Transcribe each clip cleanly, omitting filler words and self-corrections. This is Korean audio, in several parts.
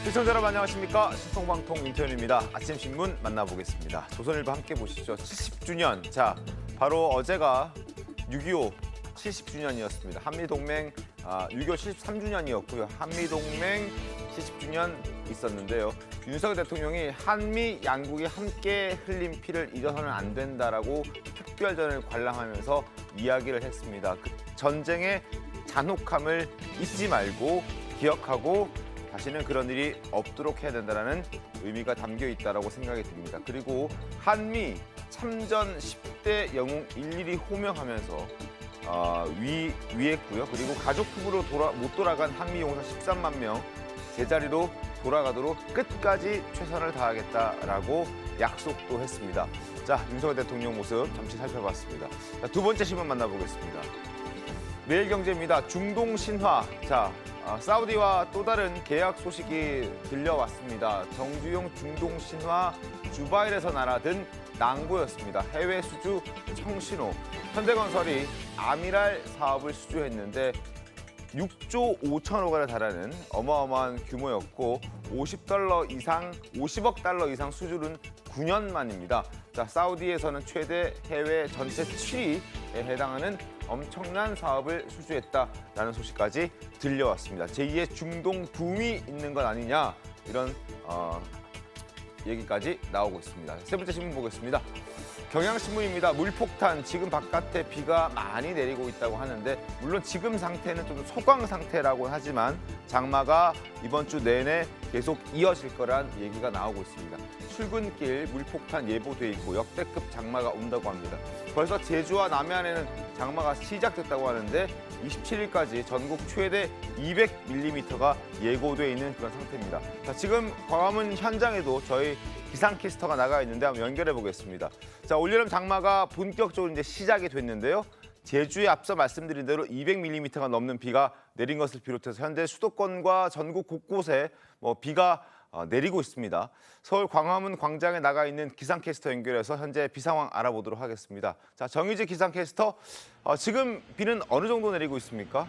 시청자 여러분 안녕하십니까. 신통방통 인터뷰입니다. 아침 신문 만나보겠습니다. 조선일보 함께 보시죠. 70주년. 자, 바로 어제가 6.25 70주년이었습니다. 한미동맹 6.25 73주년이었고요. 한미동맹 70주년 있었는데요. 윤석열 대통령이 한미 양국이 함께 흘린 피를 잊어서는 안 된다라고 특별전을 관람하면서 이야기를 했습니다. 그 전쟁의 잔혹함을 잊지 말고 기억하고 다시는 그런 일이 없도록 해야 된다는 의미가 담겨 있다고 생각이 듭니다. 그리고 한미 참전 10대 영웅 일일이 호명하면서 위했고요. 그리고 가족 부부로 못 돌아간 한미 용사 13만 명 제자리로 돌아가도록 끝까지 최선을 다하겠다라고 약속도 했습니다. 자, 윤석열 대통령 모습 잠시 살펴봤습니다. 자, 두 번째 신문 만나보겠습니다. 매일경제입니다. 중동 신화. 자, 사우디와 또 다른 계약 소식이 들려왔습니다. 정주영 중동 신화 주바일에서 날아든 낭보였습니다. 해외 수주 청신호. 현대건설이 아미랄 사업을 수주했는데 6조 5천억 원에 달하는 어마어마한 규모였고 50억 달러 이상 수주는 9년 만입니다. 자, 사우디에서는 최대 해외 전체 7위에 해당하는 엄청난 사업을 수주했다라는 소식까지 들려왔습니다. 제2의 중동 붐이 있는 것 아니냐 이런 얘기까지 나오고 있습니다. 세 번째 신문 보겠습니다. 경향신문입니다. 물폭탄, 지금 바깥에 비가 많이 내리고 있다고 하는데 물론 지금 상태는 좀 소강 상태라고 하지만 장마가 이번 주 내내 계속 이어질 거란 얘기가 나오고 있습니다. 출근길 물폭탄 예보돼 있고 역대급 장마가 온다고 합니다. 벌써 제주와 남해안에는 장마가 시작됐다고 하는데 27일까지 전국 최대 200mm가 예고돼 있는 그런 상태입니다. 자, 지금 광화문 현장에도 저희 기상캐스터가 나가 있는데 한번 연결해 보겠습니다. 자, 올여름 장마가 본격적으로 이제 시작이 됐는데요. 제주에 앞서 말씀드린 대로 200mm가 넘는 비가 내린 것을 비롯해서 현재 수도권과 전국 곳곳에 비가 내리고 있습니다. 서울 광화문 광장에 나가 있는 기상캐스터 연결해서 현재 비 상황 알아보도록 하겠습니다. 자, 정희재 기상캐스터, 지금 비는 어느 정도 내리고 있습니까?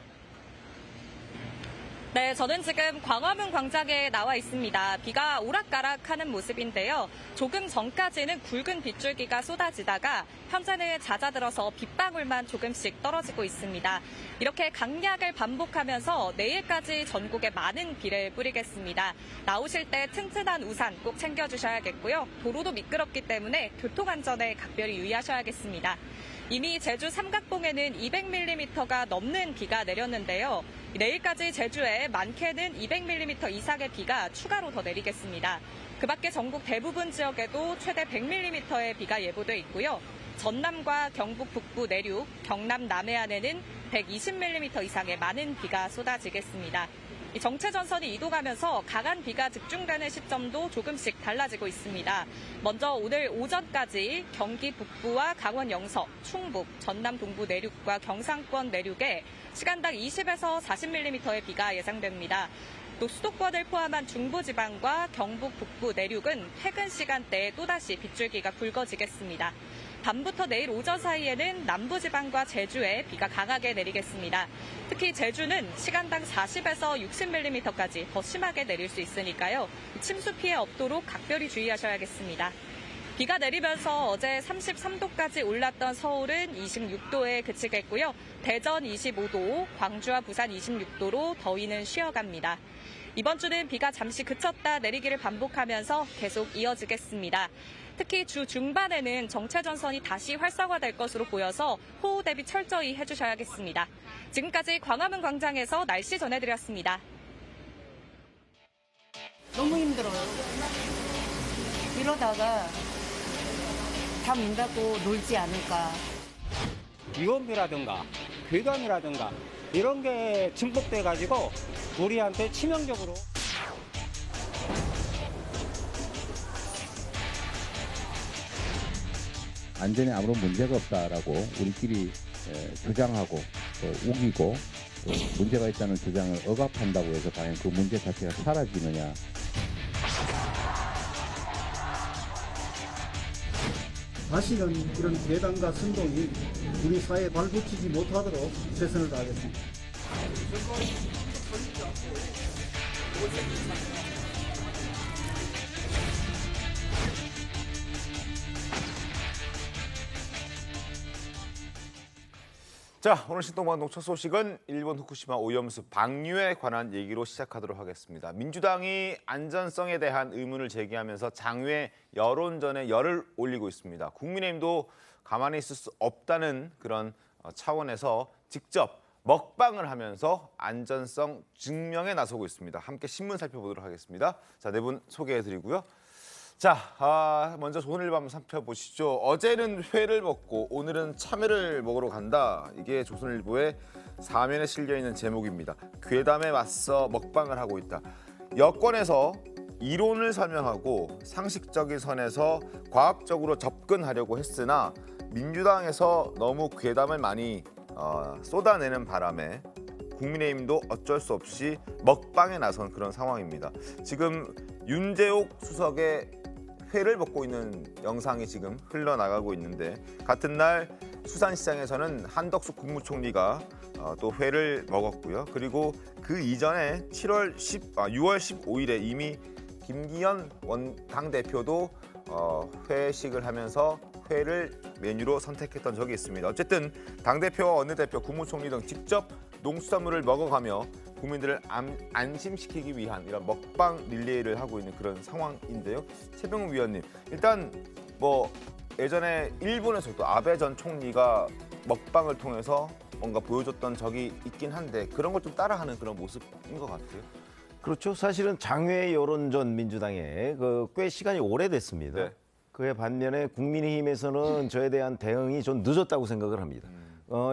네, 저는 지금 광화문 광장에 나와 있습니다. 비가 오락가락하는 모습인데요. 조금 전까지는 굵은 빗줄기가 쏟아지다가 현재는 잦아들어서 빗방울만 조금씩 떨어지고 있습니다. 이렇게 강약을 반복하면서 내일까지 전국에 많은 비를 뿌리겠습니다. 나오실 때 튼튼한 우산 꼭 챙겨주셔야겠고요. 도로도 미끄럽기 때문에 교통안전에 각별히 유의하셔야겠습니다. 이미 제주 삼각봉에는 200mm가 넘는 비가 내렸는데요. 내일까지 제주에 많게는 200mm 이상의 비가 추가로 더 내리겠습니다. 그 밖에 전국 대부분 지역에도 최대 100mm의 비가 예보돼 있고요. 전남과 경북 북부 내륙, 경남 남해안에는 120mm 이상의 많은 비가 쏟아지겠습니다. 이 정체전선이 이동하면서 강한 비가 집중되는 시점도 조금씩 달라지고 있습니다. 먼저 오늘 오전까지 경기 북부와 강원 영서, 충북, 전남 동부 내륙과 경상권 내륙에 시간당 20에서 40mm의 비가 예상됩니다. 또 수도권을 포함한 중부지방과 경북 북부 내륙은 퇴근 시간대에 또다시 빗줄기가 굵어지겠습니다. 밤부터 내일 오전 사이에는 남부지방과 제주에 비가 강하게 내리겠습니다. 특히 제주는 시간당 40에서 60mm까지 더 심하게 내릴 수 있으니까요. 침수 피해 없도록 각별히 주의하셔야겠습니다. 비가 내리면서 어제 33도까지 올랐던 서울은 26도에 그치겠고요. 대전 25도, 광주와 부산 26도로 더위는 쉬어갑니다. 이번 주는 비가 잠시 그쳤다 내리기를 반복하면서 계속 이어지겠습니다. 특히 주 중반에는 정체전선이 다시 활성화될 것으로 보여서 호우 대비 철저히 해주셔야겠습니다. 지금까지 광화문 광장에서 날씨 전해드렸습니다. 너무 힘들어요. 이러다가 다 문 닫고 놀지 않을까. 위험이라든가 괴담이라든가 이런 게 증폭돼가지고 우리한테 치명적으로 안전에 아무런 문제가 없다라고 우리끼리 주장하고 또 우기고 또 문제가 있다는 주장을 억압한다고 해서 과연 그 문제 자체가 사라지느냐. 다시는 이런 괴담과 선동이 우리 사회에 발붙이지 못하도록 최선을 다하겠습니다. 자, 오늘 신동방송 첫 소식은 일본 후쿠시마 오염수 방류에 관한 얘기로 시작하도록 하겠습니다. 민주당이 안전성에 대한 의문을 제기하면서 장외 여론전에 열을 올리고 있습니다. 국민의힘도 가만히 있을 수 없다는 그런 차원에서 직접 먹방을 하면서 안전성 증명에 나서고 있습니다. 함께 신문 살펴보도록 하겠습니다. 자, 네 분 소개해드리고요. 자, 먼저 조선일보 한번 살펴보시죠. 어제는 회를 먹고 오늘은 참외를 먹으러 간다. 이게 조선일보의 사면에 실려있는 제목입니다. 괴담에 맞서 먹방을 하고 있다. 여권에서 이론을 설명하고 상식적인 선에서 과학적으로 접근하려고 했으나 민주당에서 너무 괴담을 많이 쏟아내는 바람에 국민의힘도 어쩔 수 없이 먹방에 나선 그런 상황입니다. 지금 윤재옥 수석의 회를 먹고 있는 영상이 지금 흘러나가고 있는데 같은 날 수산시장에서는 한덕수 국무총리가 또 회를 먹었고요. 그리고 그 이전에 6월 15일에 이미 김기현 당대표도 회식을 하면서 회를 메뉴로 선택했던 적이 있습니다. 어쨌든 당대표와 원내대표, 국무총리 등 직접 농수산물을 먹어가며 국민들을 안심시키기 위한 이런 먹방 릴레이를 하고 있는 그런 상황인데요. 최병욱 위원님, 일단 뭐 예전에 일본에서도 아베 전 총리가 먹방을 통해서 뭔가 보여줬던 적이 있긴 한데 그런 걸 좀 따라하는 그런 모습인 것 같아요. 그렇죠. 사실은 장외 여론전 민주당에 꽤 시간이 오래됐습니다. 네. 그에 반면에 국민의힘에서는 저에 대한 대응이 좀 늦었다고 생각을 합니다.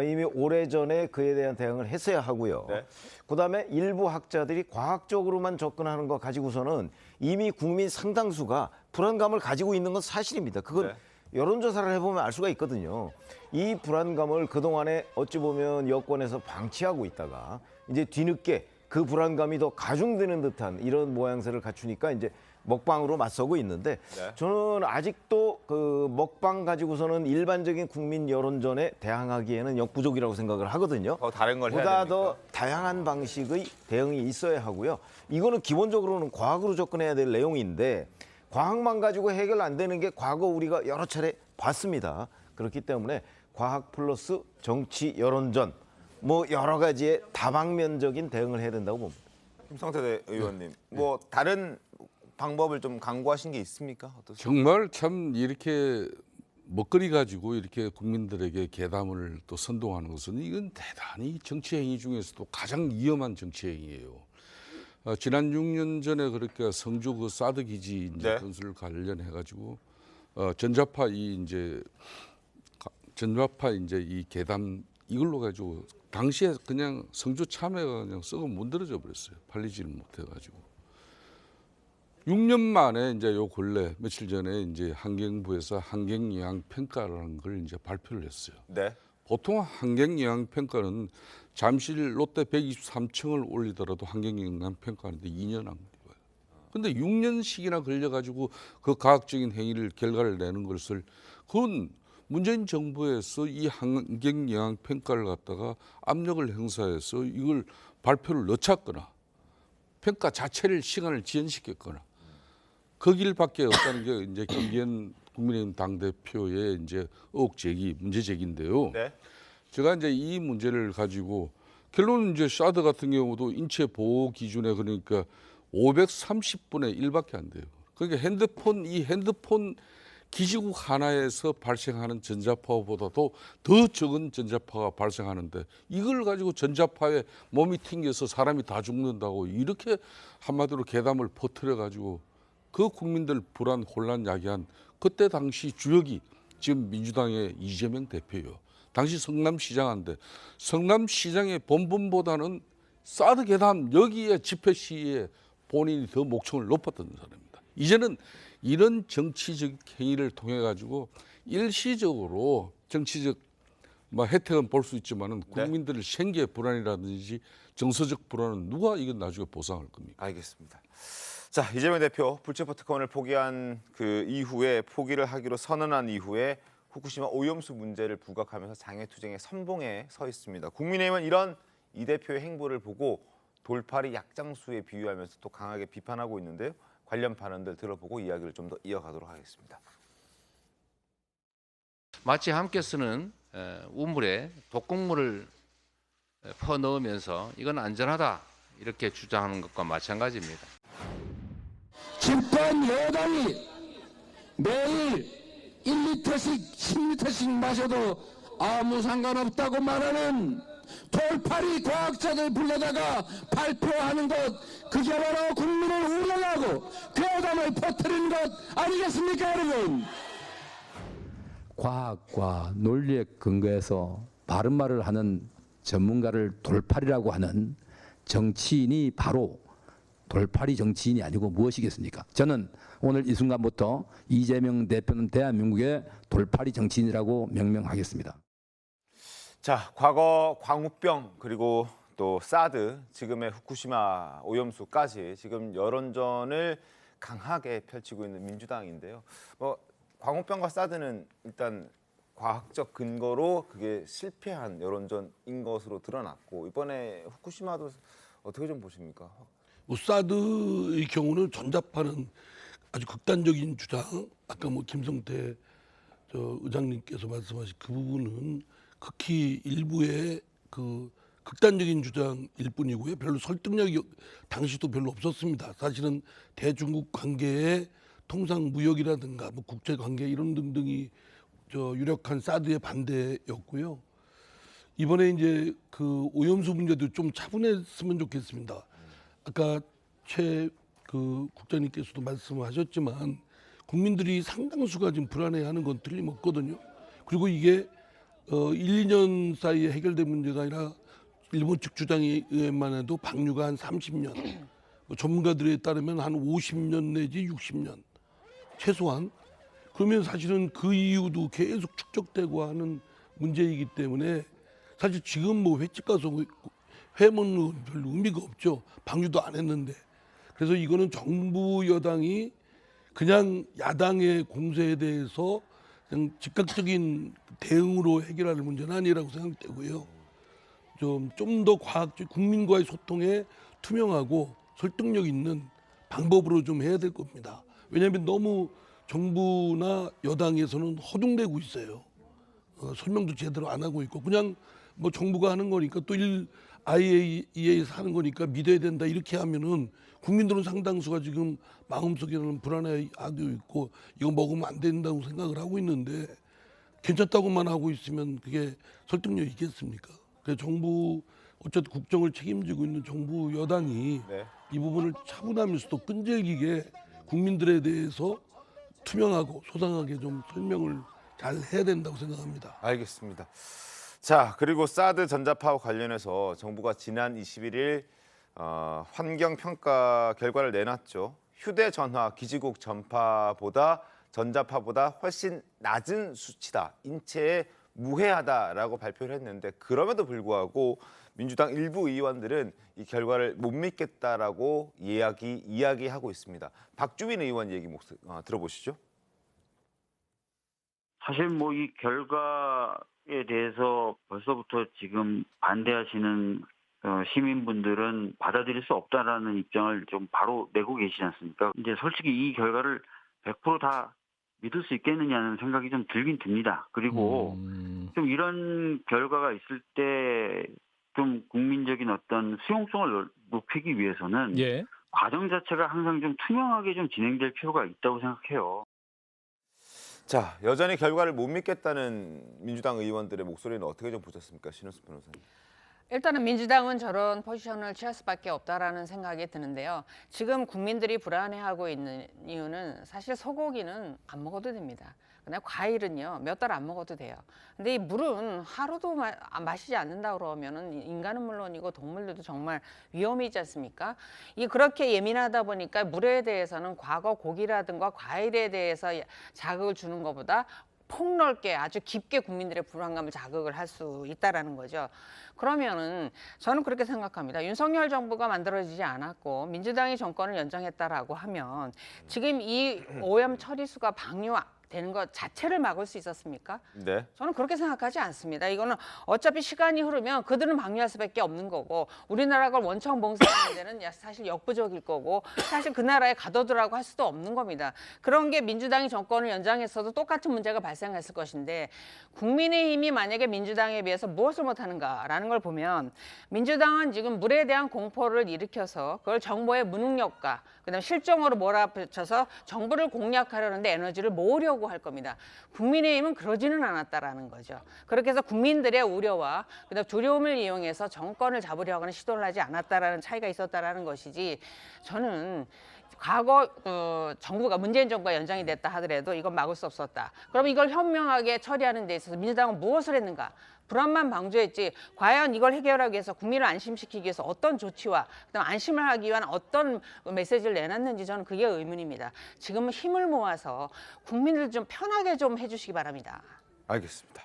이미 오래전에 그에 대한 대응을 했어야 하고요. 네. 그다음에 일부 학자들이 과학적으로만 접근하는 거 가지고서는 이미 국민 상당수가 불안감을 가지고 있는 건 사실입니다. 그건 네. 여론조사를 해보면 알 수가 있거든요. 이 불안감을 그동안에 어찌 보면 여권에서 방치하고 있다가 이제 뒤늦게 그 불안감이 더 가중되는 듯한 이런 모양새를 갖추니까 이제 먹방으로 맞서고 있는데 네. 저는 아직도 그 먹방 가지고서는 일반적인 국민 여론전에 대항하기에는 역부족이라고 생각을 하거든요. 더 다른 걸 해야 보다 됩니까? 더 다양한 방식의 대응이 있어야 하고요. 이거는 기본적으로는 과학으로 접근해야 될 내용인데 과학만 가지고 해결 안 되는 게 과거 우리가 여러 차례 봤습니다. 그렇기 때문에 과학 플러스 정치 여론전 뭐 여러 가지의 다방면적인 대응을 해야 된다고 봅니다. 김성태 의원님, 뭐 다른 방법을 좀 강구하신 게 있습니까? 어떠세요? 정말 참 이렇게 먹거리 가지고 이렇게 국민들에게 괴담을 또 선동하는 것은 이건 대단히 정치 행위 중에서도 가장 위험한 정치 행위예요. 지난 6년 전에 그렇게 성주 그 사드 기지 이제 네. 건설 관련해 가지고 전자파 이제 이 괴담 이걸로 가지고 당시에 그냥 성주 참외가 그냥 썩어 문드러져 버렸어요. 팔리지를 못해 가지고. 6년 만에 이제 요 근래 며칠 전에 이제 환경부에서 환경영향 평가라는 걸 이제 발표를 했어요. 네. 보통 환경영향 평가는 잠실 롯데 123층을 올리더라도 환경영향 평가하는데 2년 안 걸려요. 근데 6년씩이나 걸려가지고 그 과학적인 행위를 결과를 내는 것을 그건 문재인 정부에서 이 환경영향 평가를 갖다가 압력을 행사해서 이걸 발표를 늦췄거나 평가 자체를 시간을 지연시켰거나 그 길밖에 없다는 게 이제 김기현 국민의힘 당대표의 이제 의혹 제기, 문제 제기인데요. 네. 제가 이제 이 문제를 가지고 결론은 이제 사드 같은 경우도 인체 보호 기준에 그러니까 530분의 1밖에 안 돼요. 그러니까 핸드폰 기지국 하나에서 발생하는 전자파보다도 더 적은 전자파가 발생하는데 이걸 가지고 전자파에 몸이 튕겨서 사람이 다 죽는다고 이렇게 한마디로 괴담을 퍼뜨려 가지고 그 국민들 불안 혼란 야기한 그때 당시 주역이 지금 민주당의 이재명 대표예요. 당시 성남시장한데 성남시장의 본분보다는 사드 괴담 여기에 집회 시위에 본인이 더 목청을 높였던 사람입니다. 이제는 이런 정치적 행위를 통해 가지고 일시적으로 정치적 혜택은 볼 수 있지만은 국민들의 생계 불안이라든지 정서적 불안은 누가 이건 나중에 보상할 겁니까? 알겠습니다. 자, 이재명 대표 불체포 특권을 포기한 그 이후에 포기를 하기로 선언한 이후에 후쿠시마 오염수 문제를 부각하면서 장외투쟁의 선봉에 서 있습니다. 국민의힘은 이런 이 대표의 행보를 보고 돌팔이 약장수에 비유하면서 또 강하게 비판하고 있는데요. 관련 발언들 들어보고 이야기를 좀 더 이어가도록 하겠습니다. 마치 함께 쓰는 우물에 독극물을 퍼넣으면서 이건 안전하다 이렇게 주장하는 것과 마찬가지입니다. 집권 여당이 매일 1리터씩 10리터씩 마셔도 아무 상관없다고 말하는 돌팔이 과학자들 불러다가 발표하는 것, 그게 바로 국민을 우롱하고 괴담을 퍼뜨리는 것 아니겠습니까, 여러분? 과학과 논리에 근거해서 바른 말을 하는 전문가를 돌팔이라고 하는 정치인이 바로 돌팔이 정치인이 아니고 무엇이겠습니까? 저는 오늘 이 순간부터 이재명 대표는 대한민국의 돌팔이 정치인이라고 명명하겠습니다. 자, 과거 광우병 그리고 또 사드, 지금의 후쿠시마 오염수까지 지금 여론전을 강하게 펼치고 있는 민주당인데요. 광우병과 사드는 일단 과학적 근거로 그게 실패한 여론전인 것으로 드러났고, 이번에 후쿠시마도 어떻게 좀 보십니까? 사드의 경우는 전자파는 아주 극단적인 주장, 아까 김성태 의장님께서 말씀하신 그 부분은 극히 일부의 그 극단적인 주장일 뿐이고요. 별로 설득력이 당시도 별로 없었습니다. 사실은 대중국 관계의 통상 무역이라든가 국제 관계 이런 등등이 유력한 사드의 반대였고요. 이번에 이제 그 오염수 문제도 좀 차분했으면 좋겠습니다. 아까 국장님께서도 말씀하셨지만 국민들이 상당수가 지금 불안해하는 건 틀림없거든요. 그리고 이게 1, 2년 사이에 해결된 문제가 아니라 일본 측 주장에 의하면 해도 방류가 한 30년, 전문가들에 따르면 한 50년 내지 60년 최소한. 그러면 사실은 그 이유도 계속 축적되고 하는 문제이기 때문에 사실 지금 횟집 가서 회 먹는 건 별로 의미가 없죠. 방류도 안 했는데. 그래서 이거는 정부 여당이 그냥 야당의 공세에 대해서 그냥 즉각적인 대응으로 해결할 문제는 아니라고 생각되고요. 좀 더 과학적 국민과의 소통에 투명하고 설득력 있는 방법으로 좀 해야 될 겁니다. 왜냐하면 너무 정부나 여당에서는 허둥대고 있어요. 설명도 제대로 안 하고 있고 그냥 정부가 하는 거니까 또 IAEA에서 하는 거니까 믿어야 된다 이렇게 하면은 국민들은 상당수가 지금 마음속에는 불안해하고 있고 이거 먹으면 안 된다고 생각을 하고 있는데 괜찮다고만 하고 있으면 그게 설득력이 있겠습니까? 그래서 정부 어쨌든 국정을 책임지고 있는 정부 여당이 이 부분을 차분하면서도 끈질기게 국민들에 대해서 투명하고 소상하게 좀 설명을 잘 해야 된다고 생각합니다. 알겠습니다. 자, 그리고 사드 전자파와 관련해서 정부가 지난 21일 환경평가 결과를 내놨죠. 휴대전화 기지국 전자파보다 훨씬 낮은 수치다. 인체에 무해하다라고 발표를 했는데 그럼에도 불구하고 민주당 일부 의원들은 이 결과를 못 믿겠다라고 이야기하고 있습니다. 박주민 의원 얘기 들어보시죠. 사실 이 결과에 대해서 벌써부터 지금 반대하시는 시민분들은 받아들일 수 없다라는 입장을 좀 바로 내고 계시지 않습니까? 이제 솔직히 이 결과를 100% 다 믿을 수 있겠느냐는 생각이 좀 들긴 듭니다. 그리고 좀 이런 결과가 있을 때 좀 국민적인 어떤 수용성을 높이기 위해서는 과정 자체가 항상 좀 투명하게 좀 진행될 필요가 있다고 생각해요. 자, 여전히 결과를 못 믿겠다는 민주당 의원들의 목소리는 어떻게 좀 보셨습니까, 신은수 변호사님? 일단은 민주당은 저런 포지션을 취할 수밖에 없다라는 생각이 드는데요. 지금 국민들이 불안해하고 있는 이유는 사실 소고기는 안 먹어도 됩니다. 그다음에 과일은요 몇 달 안 먹어도 돼요. 근데 이 물은 하루도 마시지 않는다 그러면은 인간은 물론이고 동물들도 정말 위험이지 않습니까? 이 그렇게 예민하다 보니까 물에 대해서는 과거 고기라든가 과일에 대해서 자극을 주는 것보다 폭넓게 아주 깊게 국민들의 불안감을 자극을 할 수 있다라는 거죠. 그러면은 저는 그렇게 생각합니다. 윤석열 정부가 만들어지지 않았고 민주당이 정권을 연장했다라고 하면 지금 이 오염 처리수가 방류 되는 것 자체를 막을 수 있었습니까? 네. 저는 그렇게 생각하지 않습니다. 이거는 어차피 시간이 흐르면 그들은 방류할 수밖에 없는 거고 우리나라가 원청 봉쇄하는 데는 사실 역부족일 거고 사실 그 나라에 가둬두라고 할 수도 없는 겁니다. 그런 게 민주당이 정권을 연장했어도 똑같은 문제가 발생했을 것인데 국민의힘이 만약에 민주당에 비해서 무엇을 못하는가라는 걸 보면 민주당은 지금 물에 대한 공포를 일으켜서 그걸 정보의 무능력과 그다음 실정으로 몰아붙여서 정부를 공략하려는데 에너지를 모으려고 할 겁니다. 국민의힘은 그러지는 않았다라는 거죠. 그렇게 해서 국민들의 우려와 그다음 두려움을 이용해서 정권을 잡으려고 하는 시도를 하지 않았다라는 차이가 있었다라는 것이지 저는 과거 정부가 문재인 정부가 연장이 됐다 하더라도 이건 막을 수 없었다. 그럼 이걸 현명하게 처리하는 데 있어서 민주당은 무엇을 했는가? 불안만 방조했지 과연 이걸 해결하기 위해서 국민을 안심시키기 위해서 어떤 조치와 그다음 안심을 하기 위한 어떤 메시지를 내놨는지 저는 그게 의문입니다. 지금은 힘을 모아서 국민들 좀 편하게 좀 해주시기 바랍니다. 알겠습니다.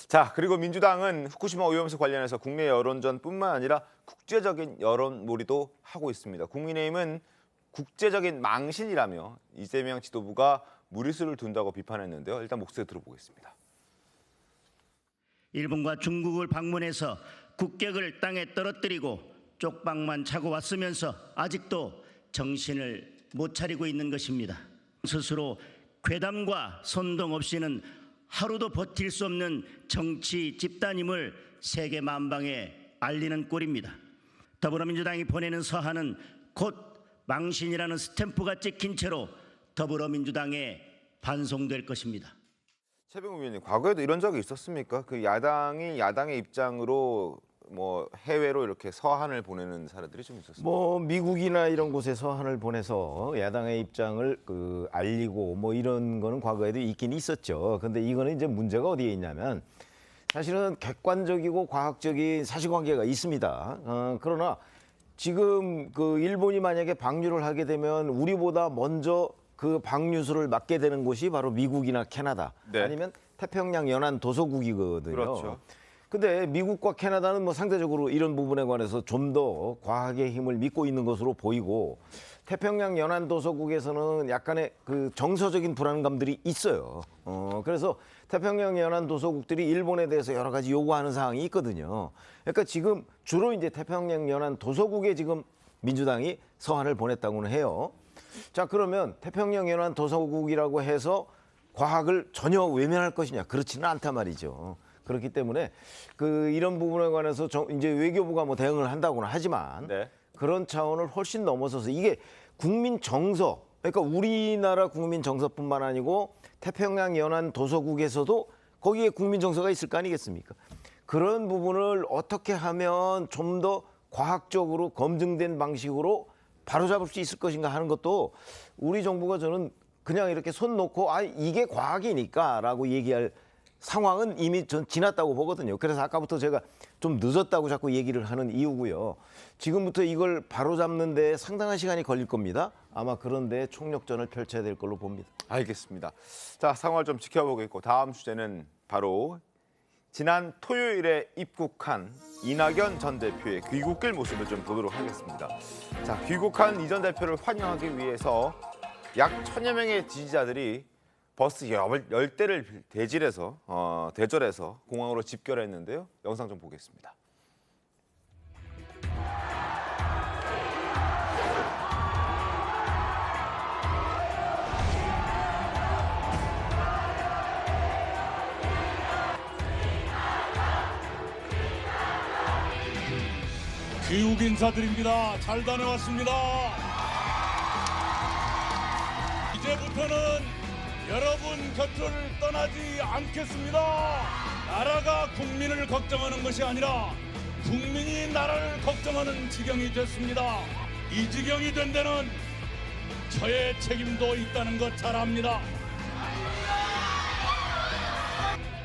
자, 그리고 민주당은 후쿠시마 오염수 관련해서 국내 여론전뿐만 아니라 국제적인 여론몰이도 하고 있습니다. 국민의힘은 국제적인 망신이라며 이재명 지도부가 무리수를 둔다고 비판했는데요. 일단 목소리 들어보겠습니다. 일본과 중국을 방문해서 국격을 땅에 떨어뜨리고 쪽방만 차고 왔으면서 아직도 정신을 못 차리고 있는 것입니다. 스스로 괴담과 선동 없이는 하루도 버틸 수 없는 정치 집단임을 세계 만방에 알리는 꼴입니다. 더불어민주당이 보내는 서한은 곧 망신이라는 스탬프가 찍힌 채로 더불어민주당에 반송될 것입니다. 최병우 의원님, 과거에도 이런 적이 있었습니까? 그 야당이 야당의 입장으로 뭐 해외로 이렇게 서한을 보내는 사례들이 좀 있었습니다. 뭐 미국이나 이런 곳에 서한을 보내서 야당의 입장을 알리고 뭐 이런 거는 과거에도 있긴 있었죠. 근데 이거는 이제 문제가 어디에 있냐면 사실은 객관적이고 과학적인 사실관계가 있습니다. 그러나 지금 그 일본이 만약에 방류를 하게 되면 우리보다 먼저 그 방류수를 막게 되는 곳이 바로 미국이나 캐나다, 네. 아니면 태평양 연안 도서국이거든요. 그렇죠. 근데 미국과 캐나다는 뭐 상대적으로 이런 부분에 관해서 좀 더 과학의 힘을 믿고 있는 것으로 보이고 태평양 연안 도서국에서는 약간의 그 정서적인 불안감들이 있어요. 그래서 태평양 연안 도서국들이 일본에 대해서 여러 가지 요구하는 사항이 있거든요. 그러니까 지금 주로 이제 태평양 연안 도서국에 지금 민주당이 서한을 보냈다고는 해요. 자, 그러면 태평양 연안 도서국이라고 해서 과학을 전혀 외면할 것이냐? 그렇지는 않단 말이죠. 그렇기 때문에 이런 부분에 관해서 이제 외교부가 뭐 대응을 한다고는 하지만 네. 그런 차원을 훨씬 넘어서서 이게 국민 정서, 그러니까 우리나라 국민 정서뿐만 아니고 태평양 연안 도서국에서도 거기에 국민 정서가 있을 거 아니겠습니까? 그런 부분을 어떻게 하면 좀 더 과학적으로 검증된 방식으로 바로잡을 수 있을 것인가 하는 것도 우리 정부가 저는 그냥 이렇게 손 놓고 이게 과학이니까라고 얘기할 상황은 이미 전 지났다고 보거든요. 그래서 아까부터 제가 좀 늦었다고 자꾸 얘기를 하는 이유고요. 지금부터 이걸 바로잡는 데 상당한 시간이 걸릴 겁니다. 아마 그런 데 총력전을 펼쳐야 될 걸로 봅니다. 알겠습니다. 자, 상황을 좀 지켜보겠고 다음 주제는 바로 지난 토요일에 입국한 이낙연 전 대표의 귀국길 모습을 좀 보도록 하겠습니다. 자, 귀국한 이 전 대표를 환영하기 위해서 약 1000여 명의 지지자들이 버스 10대를 대절해서 공항으로 집결했는데요. 영상 좀 보겠습니다. 귀국 인사드립니다. 잘 다녀왔습니다. 이제부터는 여러분 곁을 떠나지 않겠습니다. 나라가 국민을 걱정하는 것이 아니라 국민이 나라를 걱정하는 지경이 됐습니다. 이 지경이 된 데는 저의 책임도 있다는 것 잘 압니다.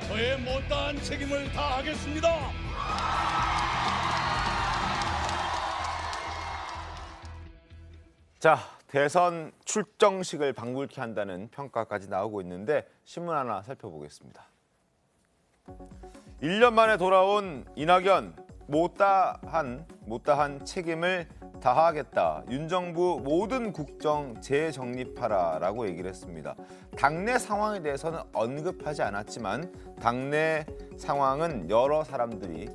저의 못다한 책임을 다하겠습니다. 자, 대선 출정식을 방불케 한다는 평가까지 나오고 있는데 신문 하나 살펴보겠습니다. 1년 만에 돌아온 이낙연, 못다한 책임을 다 하겠다. 윤 정부 모든 국정 재정립하라라고 얘기를 했습니다. 당내 상황에 대해서는 언급하지 않았지만 당내 상황은 여러 사람들이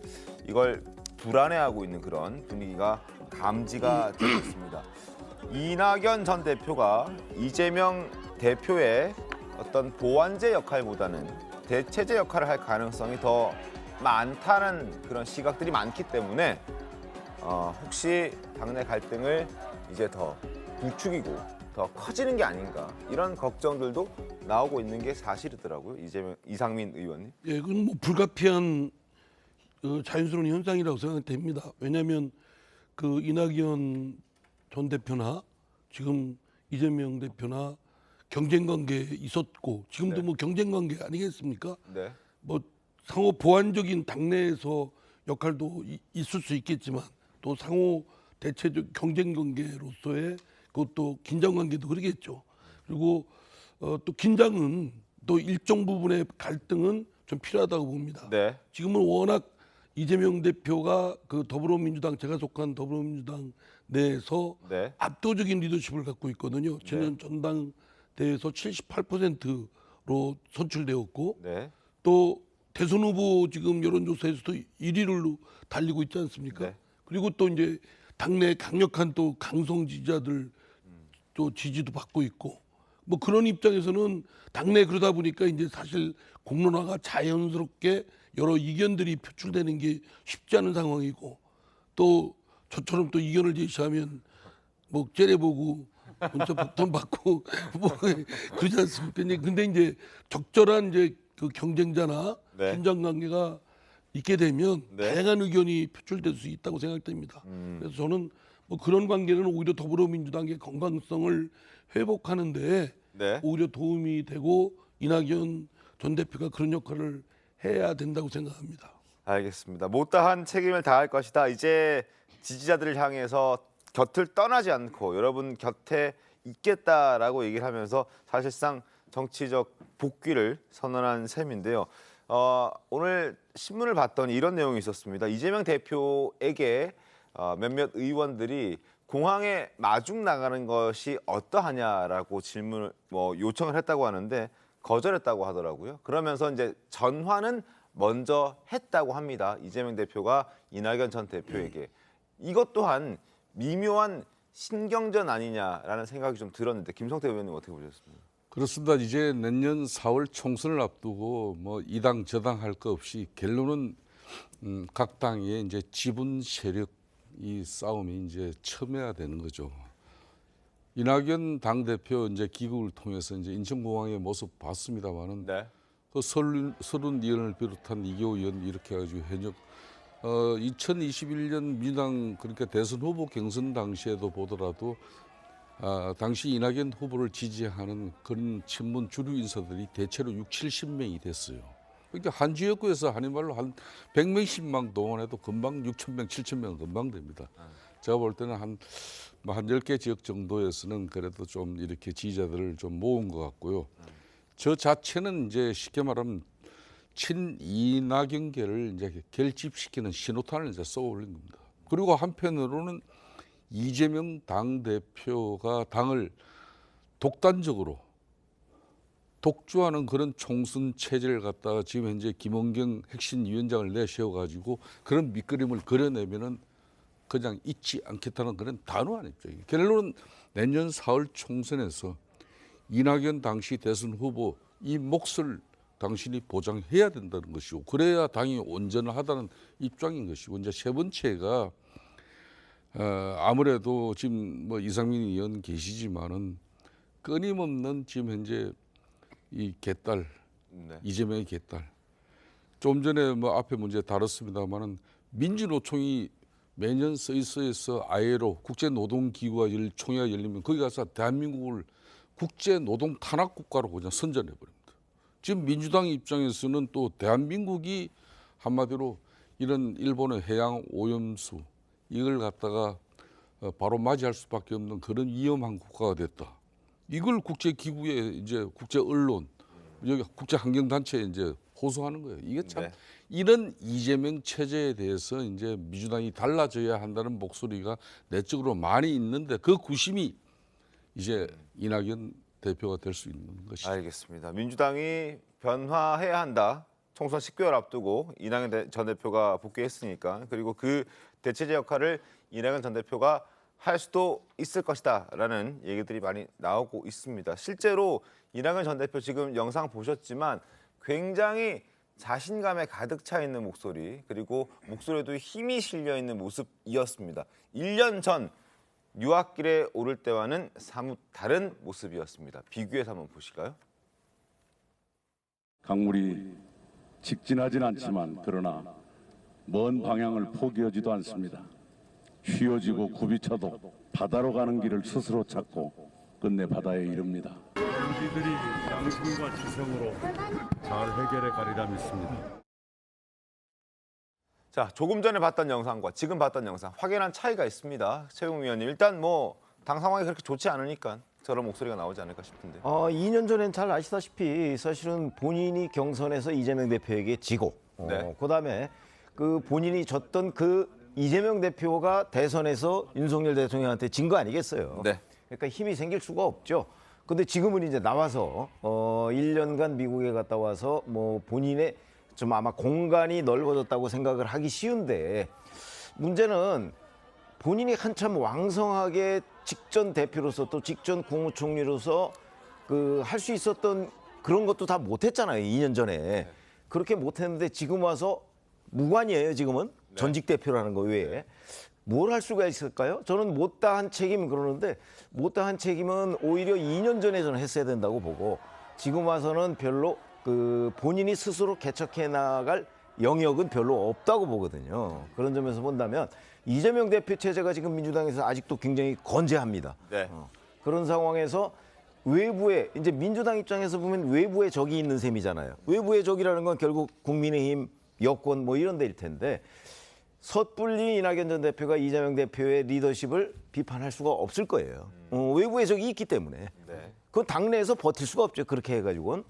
이걸 불안해하고 있는 그런 분위기가 감지가 되고 있습니다. 이낙연 전 대표가 이재명 대표의 어떤 보완제 역할보다는 대체제 역할을 할 가능성이 더 많다는 그런 시각들이 많기 때문에 혹시 당내 갈등을 이제 더 부추기고 더 커지는 게 아닌가 이런 걱정들도 나오고 있는 게 사실이더라고요. 이상민 의원님. 예, 그건 뭐 불가피한 자연스러운 현상이라고 생각됩니다. 왜냐하면 그 이낙연 전 대표나 지금 이재명 대표나 경쟁 관계에 있었고 지금도 네. 뭐 경쟁 관계 아니겠습니까? 네. 뭐 상호 보완적인 당내에서 역할도 있을 수 있겠지만 또 상호 대체적 경쟁 관계로서의 그것도 긴장 관계도 그러겠죠. 그리고 또 긴장은 또 일정 부분의 갈등은 좀 필요하다고 봅니다. 네. 지금은 워낙 이재명 대표가 그 더불어민주당 제가 속한 더불어민주당 내에서 네. 압도적인 리더십을 갖고 있거든요. 지난 전당대회에서 78%로 선출되었고 네. 또 대선 후보 지금 여론조사에서도 1위를 달리고 있지 않습니까? 네. 그리고 또 이제 당내 강력한 또 강성 지지자들 또 지지도 받고 있고 뭐 그런 입장에서는 당내 그러다 보니까 이제 사실 공론화가 자연스럽게 여러 이견들이 표출되는 게 쉽지 않은 상황이고 또 저처럼 또 이견을 제시하면 뭐 째려보고 문자 폭탄 받고 뭐 그러지 않습니까? 근데 이제 적절한 이제 그 경쟁자나 네. 긴장 관계가 있게 되면 네. 다양한 의견이 표출될 수 있다고 생각됩니다. 그래서 저는 뭐 그런 관계는 오히려 더불어민주당의 건강성을 회복하는데 네. 오히려 도움이 되고 이낙연 전 대표가 그런 역할을 해야 된다고 생각합니다. 알겠습니다. 못다한 책임을 다할 것이다. 이제 지지자들을 향해서 곁을 떠나지 않고 여러분 곁에 있겠다라고 얘기를 하면서 사실상 정치적 복귀를 선언한 셈인데요. 오늘 신문을 봤더니 이런 내용이 있었습니다. 이재명 대표에게 몇몇 의원들이 공항에 마중 나가는 것이 어떠하냐라고 질문을 요청을 했다고 하는데 거절했다고 하더라고요. 그러면서 이제 전화는 먼저 했다고 합니다. 이재명 대표가 이낙연 전 대표에게. 이것 또한 미묘한 신경전 아니냐라는 생각이 좀 들었는데 김성태 의원님 어떻게 보셨습니까? 그렇습니다. 이제 내년 4월 총선을 앞두고 뭐 이당 저당 할 거 없이 결론은 각 당의 이제 지분 세력 이 싸움이 이제 첨예화되는 거죠. 이낙연 당 대표 이제 기국을 통해서 이제 인천공항의 모습 봤습니다만은 네. 그 서른 의원을 비롯한 이기호 의원 이렇게 해가지고 현역 2021년 민주당 그러니까 대선 후보 경선 당시에도 보더라도 당시 이낙연 후보를 지지하는 그런 친문 주류 인사들이 대체로 60-70명이 됐어요. 그러니까 한 지역구에서 한인 말로 한 100명씩만 동원해도 금방 6,000명, 7,000명 금방 됩니다. 제가 볼 때는 한 10개 지역 정도에서는 그래도 좀 이렇게 지지자들을 좀 모은 것 같고요. 저 자체는 이제 쉽게 말하면 친이낙연계를 이제 결집시키는 신호탄을 이제 쏘아올린 겁니다. 그리고 한편으로는 이재명 당대표가 당을 독단적으로 독주하는 그런 총선 체제를 갖다가 지금 현재 김원경 핵심위원장을 내세워가지고 그런 밑그림을 그려내면은 그냥 잊지 않겠다는 그런 단호한 입장이에요. 결론은 내년 4월 총선에서 이낙연 당시 대선 후보 이 몫을 당신이 보장해야 된다는 것이고 그래야 당이 온전하다는 입장인 것이고 이제 세 번째가 아무래도 지금 뭐 이상민 의원 계시지만은 끊임없는 지금 현재 이 개딸 네. 이재명의 개딸 좀 전에 뭐 앞에 문제 다뤘습니다만은 민주노총이 매년 스위스에서 ILO 국제노동기구가 총회가 열리면 거기 가서 대한민국을 국제노동 탄압국가로 그냥 선전해버립니다. 지금 민주당 입장에서는 또 대한민국이 한마디로 이런 일본의 해양 오염수 이걸 갖다가 바로 맞이할 수밖에 없는 그런 위험한 국가가 됐다. 이걸 국제기구에 이제 국제 언론 여기 국제 환경단체에 이제 호소하는 거예요. 이게 참 네. 이런 이재명 체제에 대해서 이제 민주당이 달라져야 한다는 목소리가 내적으로 많이 있는데 그 구심이 이제 이낙연 대표가 될 수 있는 것이죠. 알겠습니다. 민주당이 변화해야 한다. 총선 10개월 앞두고 이낙연 전 대표가 복귀했으니까 그리고 그 대체제 역할을 이낙연 전 대표가 할 수도 있을 것이다라는 얘기들이 많이 나오고 있습니다. 실제로 이낙연 전 대표 지금 영상 보셨지만 굉장히 자신감에 가득 차 있는 목소리 그리고 목소리에도 힘이 실려 있는 모습이었습니다. 1년 전 유학길에 오를 때와는 사뭇 다른 모습이었습니다. 비교해서 한번 보실까요? 강물이 직진하진 않지만 그러나 먼 방향을 포기하지도 않습니다. 휘어지고 굽이쳐도 바다로 가는 길을 스스로 찾고 끝내 바다에 이릅니다. 우리들이 양심과 지성으로 잘 해결해 가리라 믿습니다. 자, 조금 전에 봤던 영상과 지금 봤던 영상 확연한 차이가 있습니다. 최용 위원님, 일단 뭐 당 상황이 그렇게 좋지 않으니까 저런 목소리가 나오지 않을까 싶은데. 2년 전엔 잘 아시다시피 사실은 본인이 경선에서 이재명 대표에게 지고 네. 그다음에 그 본인이 졌던 그 이재명 대표가 대선에서 윤석열 대통령한테 진 거 아니겠어요. 네. 그러니까 힘이 생길 수가 없죠. 근데 지금은 이제 나와서 1년간 미국에 갔다 와서 뭐 본인의 좀 아마 공간이 넓어졌다고 생각을 하기 쉬운데 문제는 본인이 한참 왕성하게 직전 대표로서 또 직전 국무총리로서 그 할 수 있었던 그런 것도 다 못했잖아요. 2년 전에. 그렇게 못했는데 지금 와서 무관이에요. 지금은 전직 대표라는 거 외에. 뭘 할 수가 있을까요? 저는 못다한 책임 그러는데 못다한 책임은 오히려 2년 전에 저는 했어야 된다고 보고 지금 와서는 별로 그 본인이 스스로 개척해 나갈 영역은 별로 없다고 보거든요. 그런 점에서 본다면 이재명 대표 체제가 지금 민주당에서 아직도 굉장히 건재합니다. 네. 그런 상황에서 외부에 이제 민주당 입장에서 보면 외부에 적이 있는 셈이잖아요. 외부의 적이라는 건 결국 국민의힘, 여권 뭐 이런 데일 텐데 섣불리 이낙연 전 대표가 이재명 대표의 리더십을 비판할 수가 없을 거예요. 외부의 적이 있기 때문에. 네. 그건 당내에서 버틸 수가 없죠. 그렇게 해가지고는.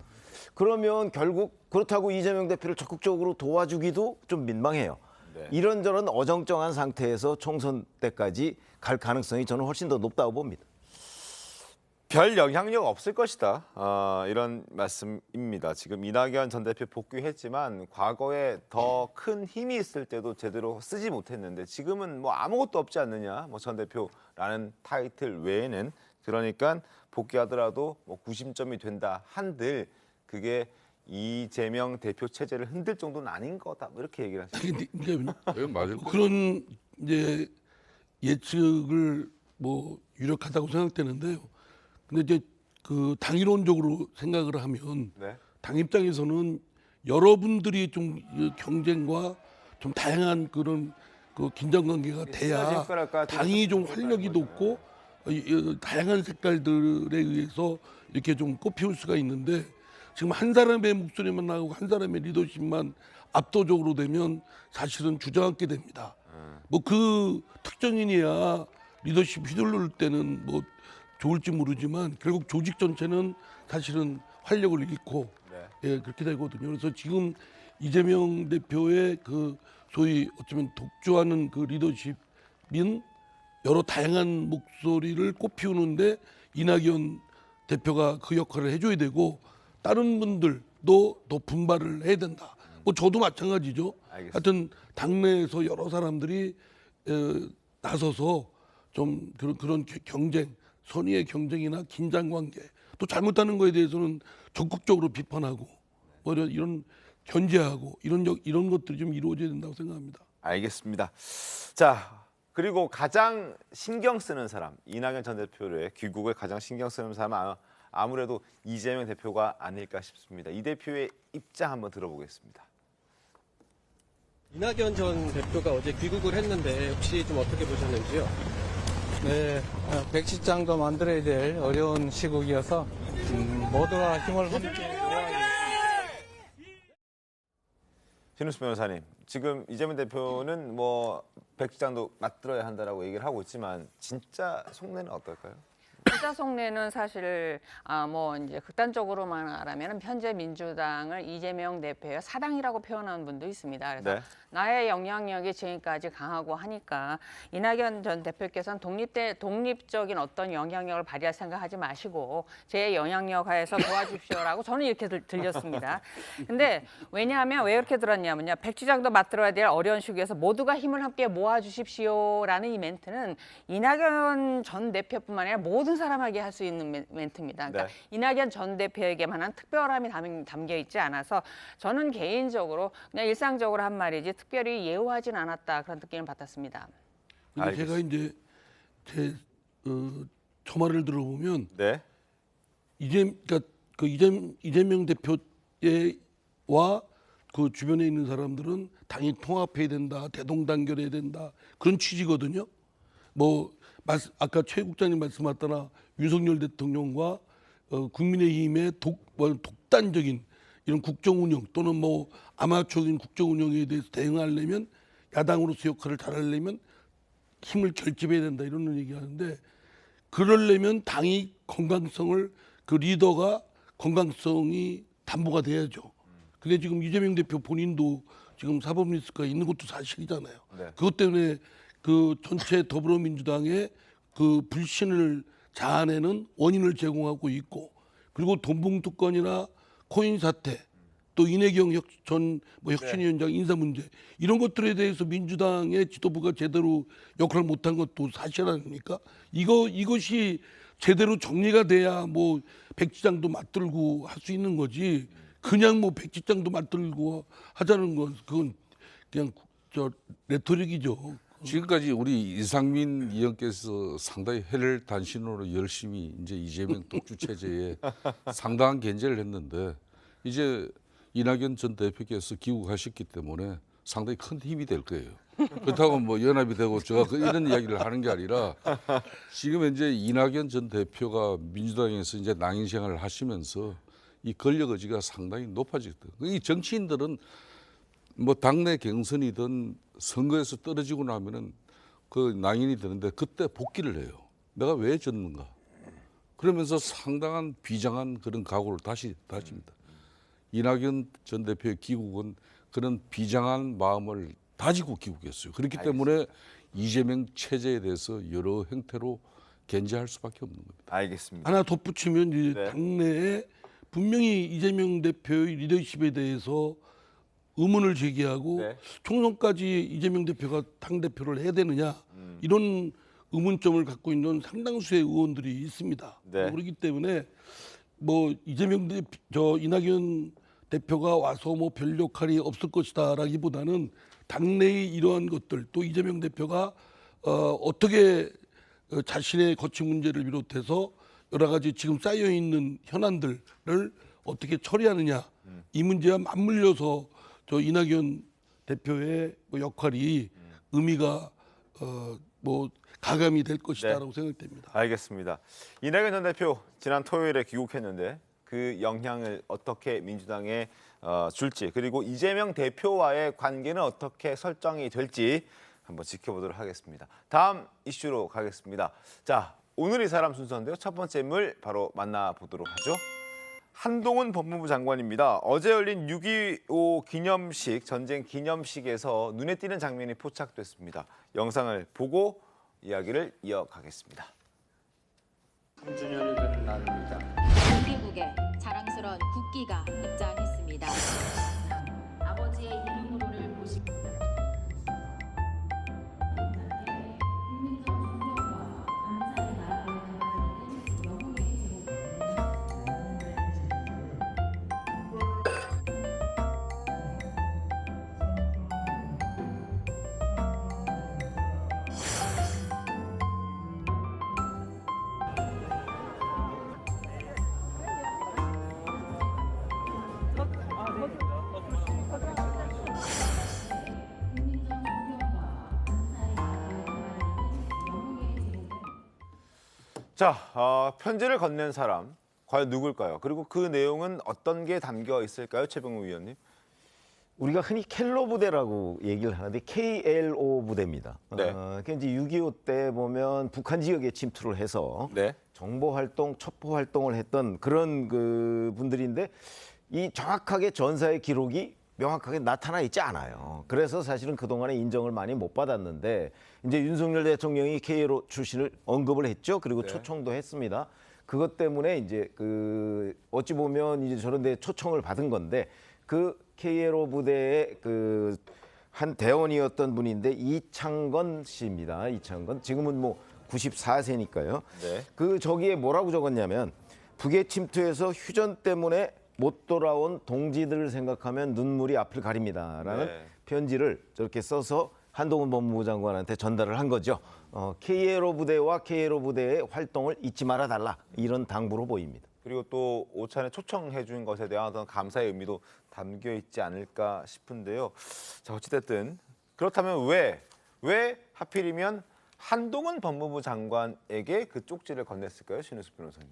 그러면 결국 그렇다고 이재명 대표를 적극적으로 도와주기도 좀 민망해요. 네. 이런저런 어정쩡한 상태에서 총선 때까지 갈 가능성이 저는 훨씬 더 높다고 봅니다. 별 영향력 없을 것이다. 이런 말씀입니다. 지금 이낙연 전 대표 복귀했지만 과거에 더 큰 힘이 있을 때도 제대로 쓰지 못했는데 지금은 뭐 아무것도 없지 않느냐. 뭐 전 대표라는 타이틀 외에는 그러니까 복귀하더라도 뭐 구심점이 된다 한들 그게 이재명 대표 체제를 흔들 정도는 아닌 거다. 뭐 이렇게 얘기를 하시죠. 맞을 그런 이제 예측을 뭐 유력하다고 생각되는데요. 근데 이제 그 당이론적으로 생각을 하면 네. 당 입장에서는 여러분들이 좀 경쟁과 좀 다양한 그런 그 긴장 관계가 돼야 당이 좀 활력이 높고 다양한 색깔들에 의해서 이렇게 좀 꽃피울 수가 있는데 지금 한 사람의 목소리만 나오고 한 사람의 리더십만 압도적으로 되면 사실은 주저앉게 됩니다. 뭐 그 특정인이야 리더십 휘둘를 때는 뭐 좋을지 모르지만 결국 조직 전체는 사실은 활력을 잃고 예, 그렇게 되거든요. 그래서 지금 이재명 대표의 그 소위 어쩌면 독주하는 그 리더십인 여러 다양한 목소리를 꽃피우는데 이낙연 대표가 그 역할을 해줘야 되고 다른 분들도 더 분발을 해야 된다. 뭐 저도 마찬가지죠. 알겠습니다. 하여튼 당내에서 여러 사람들이 나서서 좀 그런 경쟁, 선의의 경쟁이나 긴장 관계, 또 잘못하는 거에 대해서는 적극적으로 비판하고 뭐 이런 견제하고 이런 것들이 좀 이루어져야 된다고 생각합니다. 알겠습니다. 자, 그리고 가장 신경 쓰는 사람, 이낙연 전 대표의 귀국을 가장 신경 쓰는 사람은 아무래도 이재명 대표가 아닐까 싶습니다. 이 대표의 입장 한번 들어보겠습니다. 이낙연 전 대표가 어제 귀국을 했는데 혹시 좀 어떻게 보셨는지요? 네, 백시장도 만들어야 될 어려운 시국이어서 모두가 힘을 함께 신우수 변호사님, 지금 이재명 대표는 뭐 백시장도 만들어야 한다라고 얘기를 하고 있지만 진짜 속내는 어떨까요? 진짜 속내는 사실 뭐 이제 극단적으로만 말하면 현재 민주당을 이재명 대표의 사당이라고 표현하는 분도 있습니다. 그래서 네. 나의 영향력이 지금까지 강하고 하니까 이낙연 전 대표께서는 독립적인 어떤 영향력을 발휘할 생각하지 마시고 제 영향력 하에서 도와주십시오라고 저는 이렇게 들렸습니다. 근데 왜냐하면 왜 이렇게 들었냐면요. 백지장도 맞들어야 될 어려운 시기에서 모두가 힘을 함께 모아주십시오라는 이 멘트는 이낙연 전 대표뿐만 아니라 모든 사람에게 할 수 있는 멘트입니다. 그러니까 네. 이낙연 전 대표에게만 한 특별함이 담겨 있지 않아서 저는 개인적으로 그냥 일상적으로 한 말이지 특별히 예우하진 않았다 그런 느낌을 받았습니다. 근데 제가 이제 제 초말을 들어보면 네. 그러니까 이재명 대표와 그 주변에 있는 사람들은 당이 통합해야 된다, 대동단결해야 된다 그런 취지거든요. 뭐 아까 최 국장님 말씀하셨다나 윤석열 대통령과 국민의힘의 독단적인 이런 국정 운영 또는 뭐 아마추어적인 국정 운영에 대해서 대응하려면 야당으로서 역할을 잘하려면 힘을 결집해야 된다 이런 얘기하는데 그러려면 당이 건강성을 그 리더가 건강성이 담보가 돼야죠. 근데 지금 이재명 대표 본인도 지금 사법 리스크가 있는 것도 사실이잖아요. 네. 그것 때문에 그 전체 더불어민주당의 그 불신을 자아내는 원인을 제공하고 있고 그리고 돈봉투 건이나 코인 사태 또 이내경 전 혁신위원장 인사 문제 이런 것들에 대해서 민주당의 지도부가 제대로 역할을 못한 것도 사실 아닙니까? 이것이 제대로 정리가 돼야 뭐 백지장도 맞들고 할 수 있는 거지 그냥 뭐 백지장도 맞들고 하자는 건 그건 그냥 레토릭이죠. 지금까지 우리 이상민 의원께서 상당히 해를 단신으로 열심히 이제 이재명 독주 체제에 상당한 견제를 했는데 이제 이낙연 전 대표께서 귀국하셨기 때문에 상당히 큰 힘이 될 거예요. 그렇다고 뭐 연합이 되고 제가 이런 이야기를 하는 게 아니라 지금 이제 이낙연 전 대표가 민주당에서 이제 낭인 생활을 하시면서 이 권력 의지가 상당히 높아졌거든요. 이 정치인들은 뭐 당내 경선이든 선거에서 떨어지고 나면은 그 낭인이 되는데 그때 복귀를 해요. 내가 왜 졌는가? 그러면서 상당한 비장한 그런 각오를 다시 다집니다. 이낙연 전 대표의 귀국은 그런 비장한 마음을 다지고 귀국했어요. 그렇기 때문에 이재명 체제에 대해서 여러 형태로 견제할 수밖에 없는 겁니다. 알겠습니다. 하나 덧붙이면 이제 당내에 분명히 이재명 대표의 리더십에 대해서 의문을 제기하고 총선까지 이재명 대표가 당대표를 해야 되느냐 이런 의문점을 갖고 있는 상당수의 의원들이 있습니다. 네. 그렇기 때문에 뭐 이낙연 대표가 와서 뭐 별 역할이 없을 것이다라기보다는 당내의 이러한 것들 또 이재명 대표가 어떻게 자신의 거취 문제를 비롯해서 여러 가지 지금 쌓여 있는 현안들을 어떻게 처리하느냐 이 문제와 맞물려서 저 이낙연 대표의 뭐 역할이 의미가 뭐 가감이 될 것이다라고 생각됩니다. 알겠습니다. 이낙연 전 대표 지난 토요일에 귀국했는데 그 영향을 어떻게 민주당에 줄지 그리고 이재명 대표와의 관계는 어떻게 설정이 될지 한번 지켜보도록 하겠습니다. 다음 이슈로 가겠습니다. 자, 오늘 이 사람 순서인데요. 첫 번째 인물 바로 만나보도록 하죠. 한동훈 법무부 장관입니다. 어제 열린 6.25 기념식, 전쟁 기념식에서 눈에 띄는 장면이 포착됐습니다. 영상을 보고 이야기를 이어가겠습니다. 3주년이 되는 날입니다. 경기국에 자랑스러운 국기가 입장했습니다. 아버지의 이름으로를 보시고 자, 편지를 건넨 사람 과연 누굴까요? 그리고 그 내용은 어떤 게 담겨 있을까요, 최병우 위원님? 우리가 흔히 켈로 부대라고 얘기를 하는데 KLO 부대입니다. 네. 그게 이제 6.25 때 보면 북한 지역에 침투를 해서 네. 정보 활동, 첩보 활동을 했던 그런 그 분들인데 이 정확하게 전사의 기록이 명확하게 나타나 있지 않아요. 그래서 사실은 그동안에 인정을 많이 못 받았는데 이제 윤석열 대통령이 KLO 출신을 언급을 했죠. 그리고 네. 초청도 했습니다. 그것 때문에 이제 그 어찌 보면 이제 저런 데 초청을 받은 건데 그 KLO 부대의 그 한 대원이었던 분인데 이창건 씨입니다. 이창건. 지금은 뭐 94세니까요. 네. 그 저기에 뭐라고 적었냐면 북의 침투에서 휴전 때문에 못 돌아온 동지들을 생각하면 눈물이 앞을 가립니다라는 네. 편지를 저렇게 써서 한동훈 법무부 장관한테 전달을 한 거죠. KLO 부대와 KLO 부대의 활동을 잊지 말아달라 이런 당부로 보입니다. 그리고 또 오찬에 초청해 준 것에 대한 어떤 감사의 의미도 담겨 있지 않을까 싶은데요. 자, 어찌됐든 그렇다면 왜 하필이면 한동훈 법무부 장관에게 그 쪽지를 건넸을까요, 신우수 변호사님?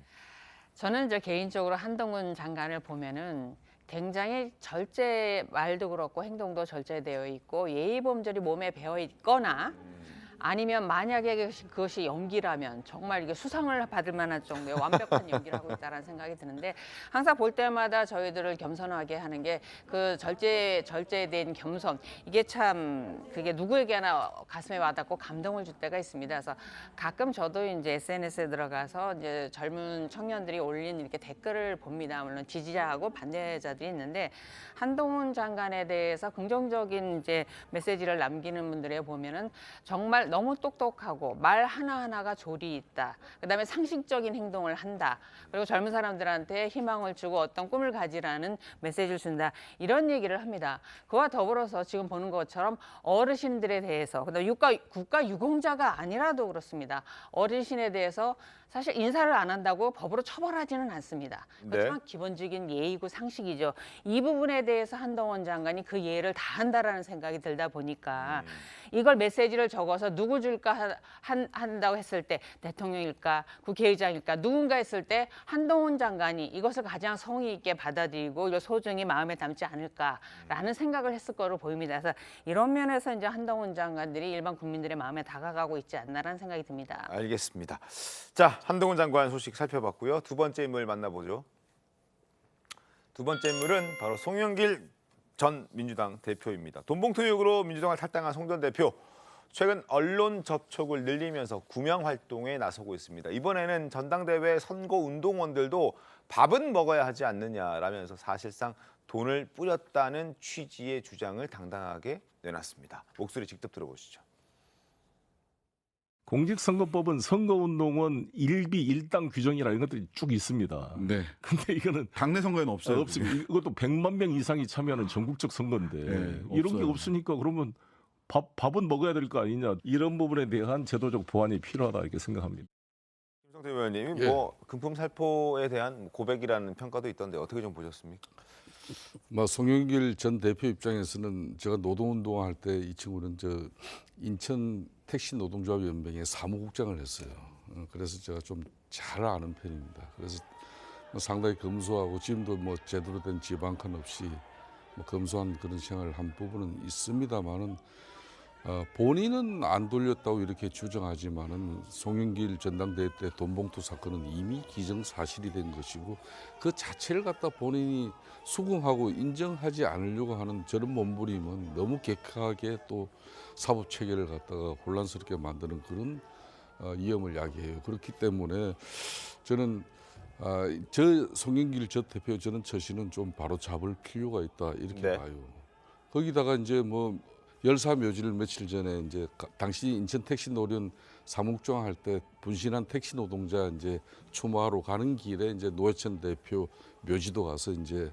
저는 이제 개인적으로 한동훈 장관을 보면은 굉장히 절제, 말도 그렇고 행동도 절제되어 있고 예의 범절이 몸에 배어 있거나 아니면 만약에 그것이 연기라면 정말 이게 수상을 받을 만한 정도의 완벽한 연기를 하고 있다는 생각이 드는데 항상 볼 때마다 저희들을 겸손하게 하는 게 그 절제된 겸손 이게 참 그게 누구에게나 가슴에 와닿고 감동을 줄 때가 있습니다. 그래서 가끔 저도 이제 SNS에 들어가서 이제 젊은 청년들이 올린 이렇게 댓글을 봅니다. 물론 지지자하고 반대자들이 있는데 한동훈 장관에 대해서 긍정적인 이제 메시지를 남기는 분들에 보면은 정말 너무 똑똑하고 말 하나하나가 조리 있다. 그다음에 상식적인 행동을 한다. 그리고 젊은 사람들한테 희망을 주고 어떤 꿈을 가지라는 메시지를 준다. 이런 얘기를 합니다. 그와 더불어서 지금 보는 것처럼 어르신들에 대해서 그다음에 국가 유공자가 아니라도 그렇습니다. 어르신에 대해서 사실 인사를 안 한다고 법으로 처벌하지는 않습니다. 그렇지만 기본적인 예의고 상식이죠. 이 부분에 대해서 한동훈 장관이 그 예의를 다한다라는 생각이 들다 보니까 이걸 메시지를 적어서 누구 줄까 한다고 했을 때 대통령일까 국회의장일까 누군가 했을 때 한동훈 장관이 이것을 가장 성의 있게 받아들이고 이걸 소중히 마음에 담지 않을까라는 생각을 했을 거로 보입니다. 그래서 이런 면에서 이제 한동훈 장관들이 일반 국민들의 마음에 다가가고 있지 않나라는 생각이 듭니다. 알겠습니다. 자, 한동훈 장관 소식 살펴봤고요. 두 번째 인물 만나보죠. 두 번째 인물은 바로 송영길 전 민주당 대표입니다. 돈봉투 의혹으로 민주당을 탈당한 송 전 대표. 최근 언론 접촉을 늘리면서 구명 활동에 나서고 있습니다. 이번에는 전당대회 선거운동원들도 밥은 먹어야 하지 않느냐라면서 사실상 돈을 뿌렸다는 취지의 주장을 당당하게 내놨습니다. 목소리 직접 들어보시죠. 공직선거법은 선거운동원 일비 일당 규정이라 이런 것들이 쭉 있습니다. 네. 근데 이거는 당내 선거에는 없어요. 없습니다. 이것도 100만 명 이상이 참여하는 전국적 선거인데 네, 이런 없어요. 게 없으니까 그러면 밥은 먹어야 될 거 아니냐. 이런 부분에 대한 제도적 보완이 필요하다 이렇게 생각합니다. 김성태 의원님, 예. 뭐 금품살포에 대한 고백이라는 평가도 있던데 어떻게 좀 보셨습니까? 송영길 전 대표 입장에서는 제가 노동운동할 때 이 친구는 인천 택시 노동조합 연맹의 사무국장을 했어요. 그래서 제가 좀 잘 아는 편입니다. 그래서 상당히 검소하고 지금도 뭐 제대로 된 지방칸 없이 뭐 검소한 그런 생활을 한 부분은 있습니다만은 본인은 안 돌렸다고 이렇게 주장하지만은 송영길 전당대회 때 돈봉투 사건은 이미 기정사실이 된 것이고 그 자체를 갖다 본인이 수긍하고 인정하지 않으려고 하는 저런 몸부림은 너무 격하게 또 사법 체계를 갖다가 혼란스럽게 만드는 그런 위험을 야기해요. 그렇기 때문에 저는 저 송영길 전 대표 저는 처신은 좀 바로 잡을 필요가 있다 이렇게 봐요. 거기다가 이제 뭐 열사묘지를 며칠 전에 이제 당시 인천 택시 노련 사무국장 할 때 분신한 택시 노동자 이제 추모하러 가는 길에 이제 노회찬 대표 묘지도 가서 이제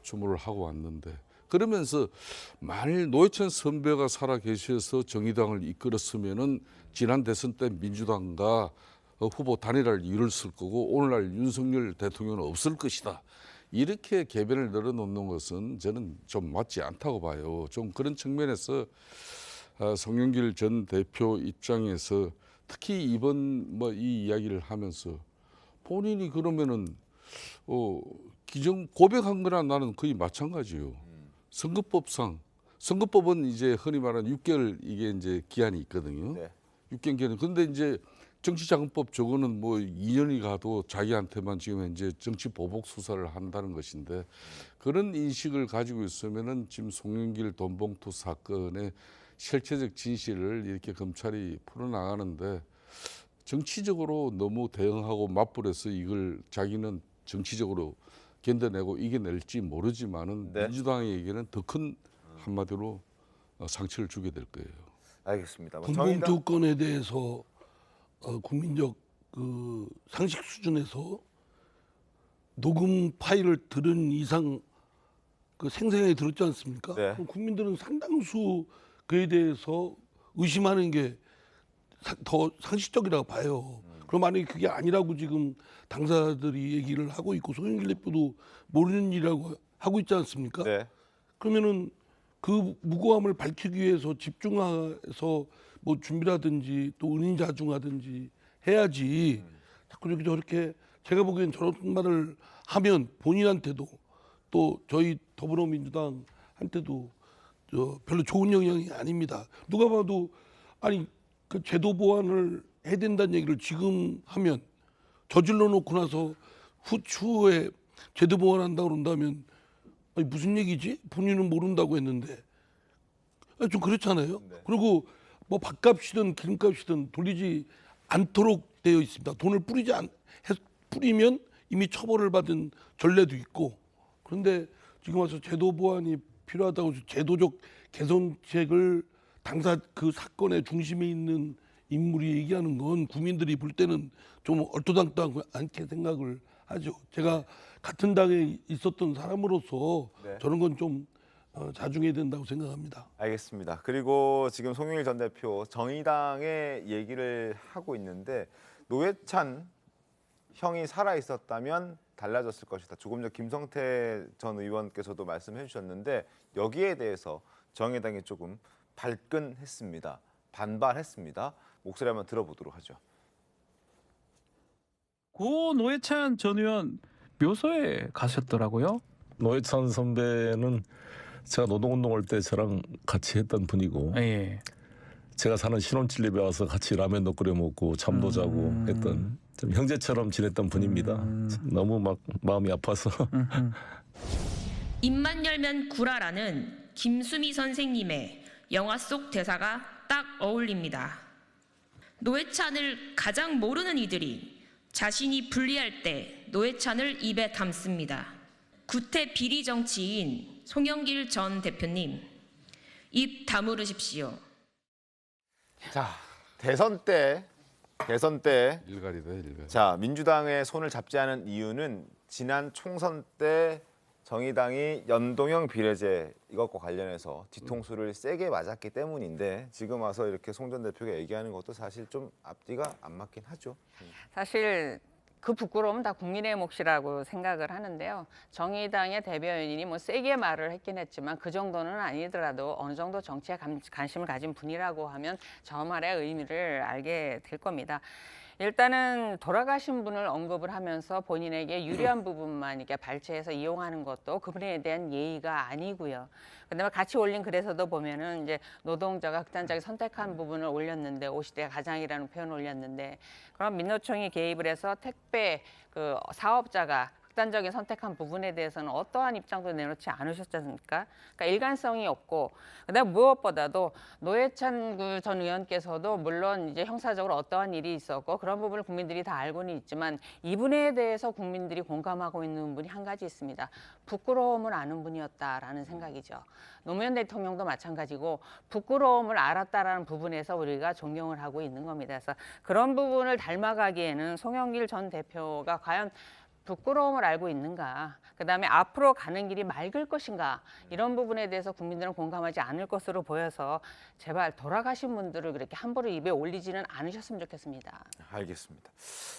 추모를 하고 왔는데 그러면서 만일 노회찬 선배가 살아 계셔서 정의당을 이끌었으면은 지난 대선 때 민주당과 후보 단일화를 이뤘을 거고 오늘날 윤석열 대통령은 없을 것이다. 이렇게 개변을 늘어놓는 것은 저는 좀 맞지 않다고 봐요. 좀 그런 측면에서 송영길 전 대표 입장에서 특히 이번 뭐 이 이야기를 하면서 본인이 그러면은 기정 고백한 거나 나는 거의 마찬가지요. 선거법은 이제 흔히 말하는 6개월 이게 이제 기한이 있거든요. 네. 6개월 기한. 근데 이제 정치자금법 저거는 뭐 2년이 가도 자기한테만 지금 현재 정치 보복 수사를 한다는 것인데 그런 인식을 가지고 있으면은 지금 송영길 돈봉투 사건의 실체적 진실을 이렇게 검찰이 풀어나가는데 정치적으로 너무 대응하고 맞불해서 이걸 자기는 정치적으로 견뎌내고 이겨낼지 모르지만은 네. 민주당에게는 더 큰 한마디로 상처를 주게 될 거예요. 알겠습니다. 돈봉투 건에 대해서 국민적 그 상식 수준에서 녹음 파일을 들은 이상 그 생생하게 들었지 않습니까? 네. 그럼 국민들은 상당수 그에 대해서 의심하는 게 더 상식적이라고 봐요. 그럼 만약에 그게 아니라고 지금 당사자들이 얘기를 하고 있고 송영길 대표도 모르는 일이라고 하고 있지 않습니까? 네. 그러면은 그 무고함을 밝히기 위해서 집중해서 뭐 준비라든지 또 은인자중하든지 해야지 자꾸 저렇게 제가 보기엔 저런 말을 하면 본인한테도 또 저희 더불어민주당한테도 별로 좋은 영향이 아닙니다. 누가 봐도 아니 그 제도 보완을 해야 된다는 얘기를 지금 하면 저질러 놓고 나서 추후에 제도 보완한다고 그런다면 아니 무슨 얘기지? 본인은 모른다고 했는데 좀 그렇잖아요. 그리고 뭐 밥값이든 기름값이든 돌리지 않도록 되어 있습니다. 돈을 뿌리면 이미 처벌을 받은 전례도 있고 그런데 지금 와서 제도 보완이 필요하다고 제도적 개선책을 당사 그 사건의 중심에 있는 인물이 얘기하는 건 국민들이 볼 때는 좀 얼토당토하지 않게 생각을 하죠. 제가 같은 당에 있었던 사람으로서 네. 저런 건 좀 자중해야 된다고 생각합니다. 알겠습니다. 그리고 지금 송영길 전 대표 정의당의 얘기를 하고 있는데 노회찬 형이 살아 있었다면 달라졌을 것이다. 조금 전 김성태 전 의원께서도 말씀해 주셨는데 여기에 대해서 정의당이 조금 발끈했습니다. 반발했습니다. 목소리 한번 들어보도록 하죠. 고 노회찬 전 의원 묘소에 가셨더라고요. 노회찬 선배는 제가 노동운동할 때 저랑 같이 했던 분이고 제가 사는 신혼집에 와서 같이 라면도 끓여 먹고 잠도 자고 했던 좀 형제처럼 지냈던 분입니다. 너무 막 마음이 아파서 입만 열면 구라라는 김수미 선생님의 영화 속 대사가 딱 어울립니다. 노회찬을 가장 모르는 이들이 자신이 불리할 때 노회찬을 입에 담습니다. 구태 비리 정치인 송영길 전 대표님, 입 다물으십시오. 자, 대선 때 일갈이다, 일갈. 자, 민주당의 손을 잡지 않은 이유는 지난 총선 때 정의당이 연동형 비례제 이것과 관련해서 뒤통수를 세게 맞았기 때문인데 지금 와서 이렇게 송 전 대표가 얘기하는 것도 사실 좀 앞뒤가 안 맞긴 하죠. 사실 그 부끄러움은 다 국민의 몫이라고 생각을 하는데요. 정의당의 대변인이 뭐 세게 말을 했긴 했지만 그 정도는 아니더라도 어느 정도 정치에 관심을 가진 분이라고 하면 저 말의 의미를 알게 될 겁니다. 일단은 돌아가신 분을 언급을 하면서 본인에게 유리한 부분만 이렇게 발췌해서 이용하는 것도 그분에 대한 예의가 아니고요. 그다음에 같이 올린 글에서도 보면은 이제 노동자가 극단적인 선택한 부분을 올렸는데 50대 가장이라는 표현을 올렸는데 그럼 민노총이 개입을 해서 택배 그 사업자가 극단적인 선택한 부분에 대해서는 어떠한 입장도 내놓지 않으셨지 않습니까? 그러니까 일관성이 없고 그다음 무엇보다도 노회찬 전 의원께서도 물론 이제 형사적으로 어떠한 일이 있었고 그런 부분을 국민들이 다 알고는 있지만 이분에 대해서 국민들이 공감하고 있는 분이 한 가지 있습니다. 부끄러움을 아는 분이었다라는 생각이죠. 노무현 대통령도 마찬가지고 부끄러움을 알았다라는 부분에서 우리가 존경을 하고 있는 겁니다. 그래서 그런 부분을 닮아가기에는 송영길 전 대표가 과연 부끄러움을 알고 있는가, 그다음에 앞으로 가는 길이 맑을 것인가 이런 부분에 대해서 국민들은 공감하지 않을 것으로 보여서 제발 돌아가신 분들을 그렇게 함부로 입에 올리지는 않으셨으면 좋겠습니다. 알겠습니다.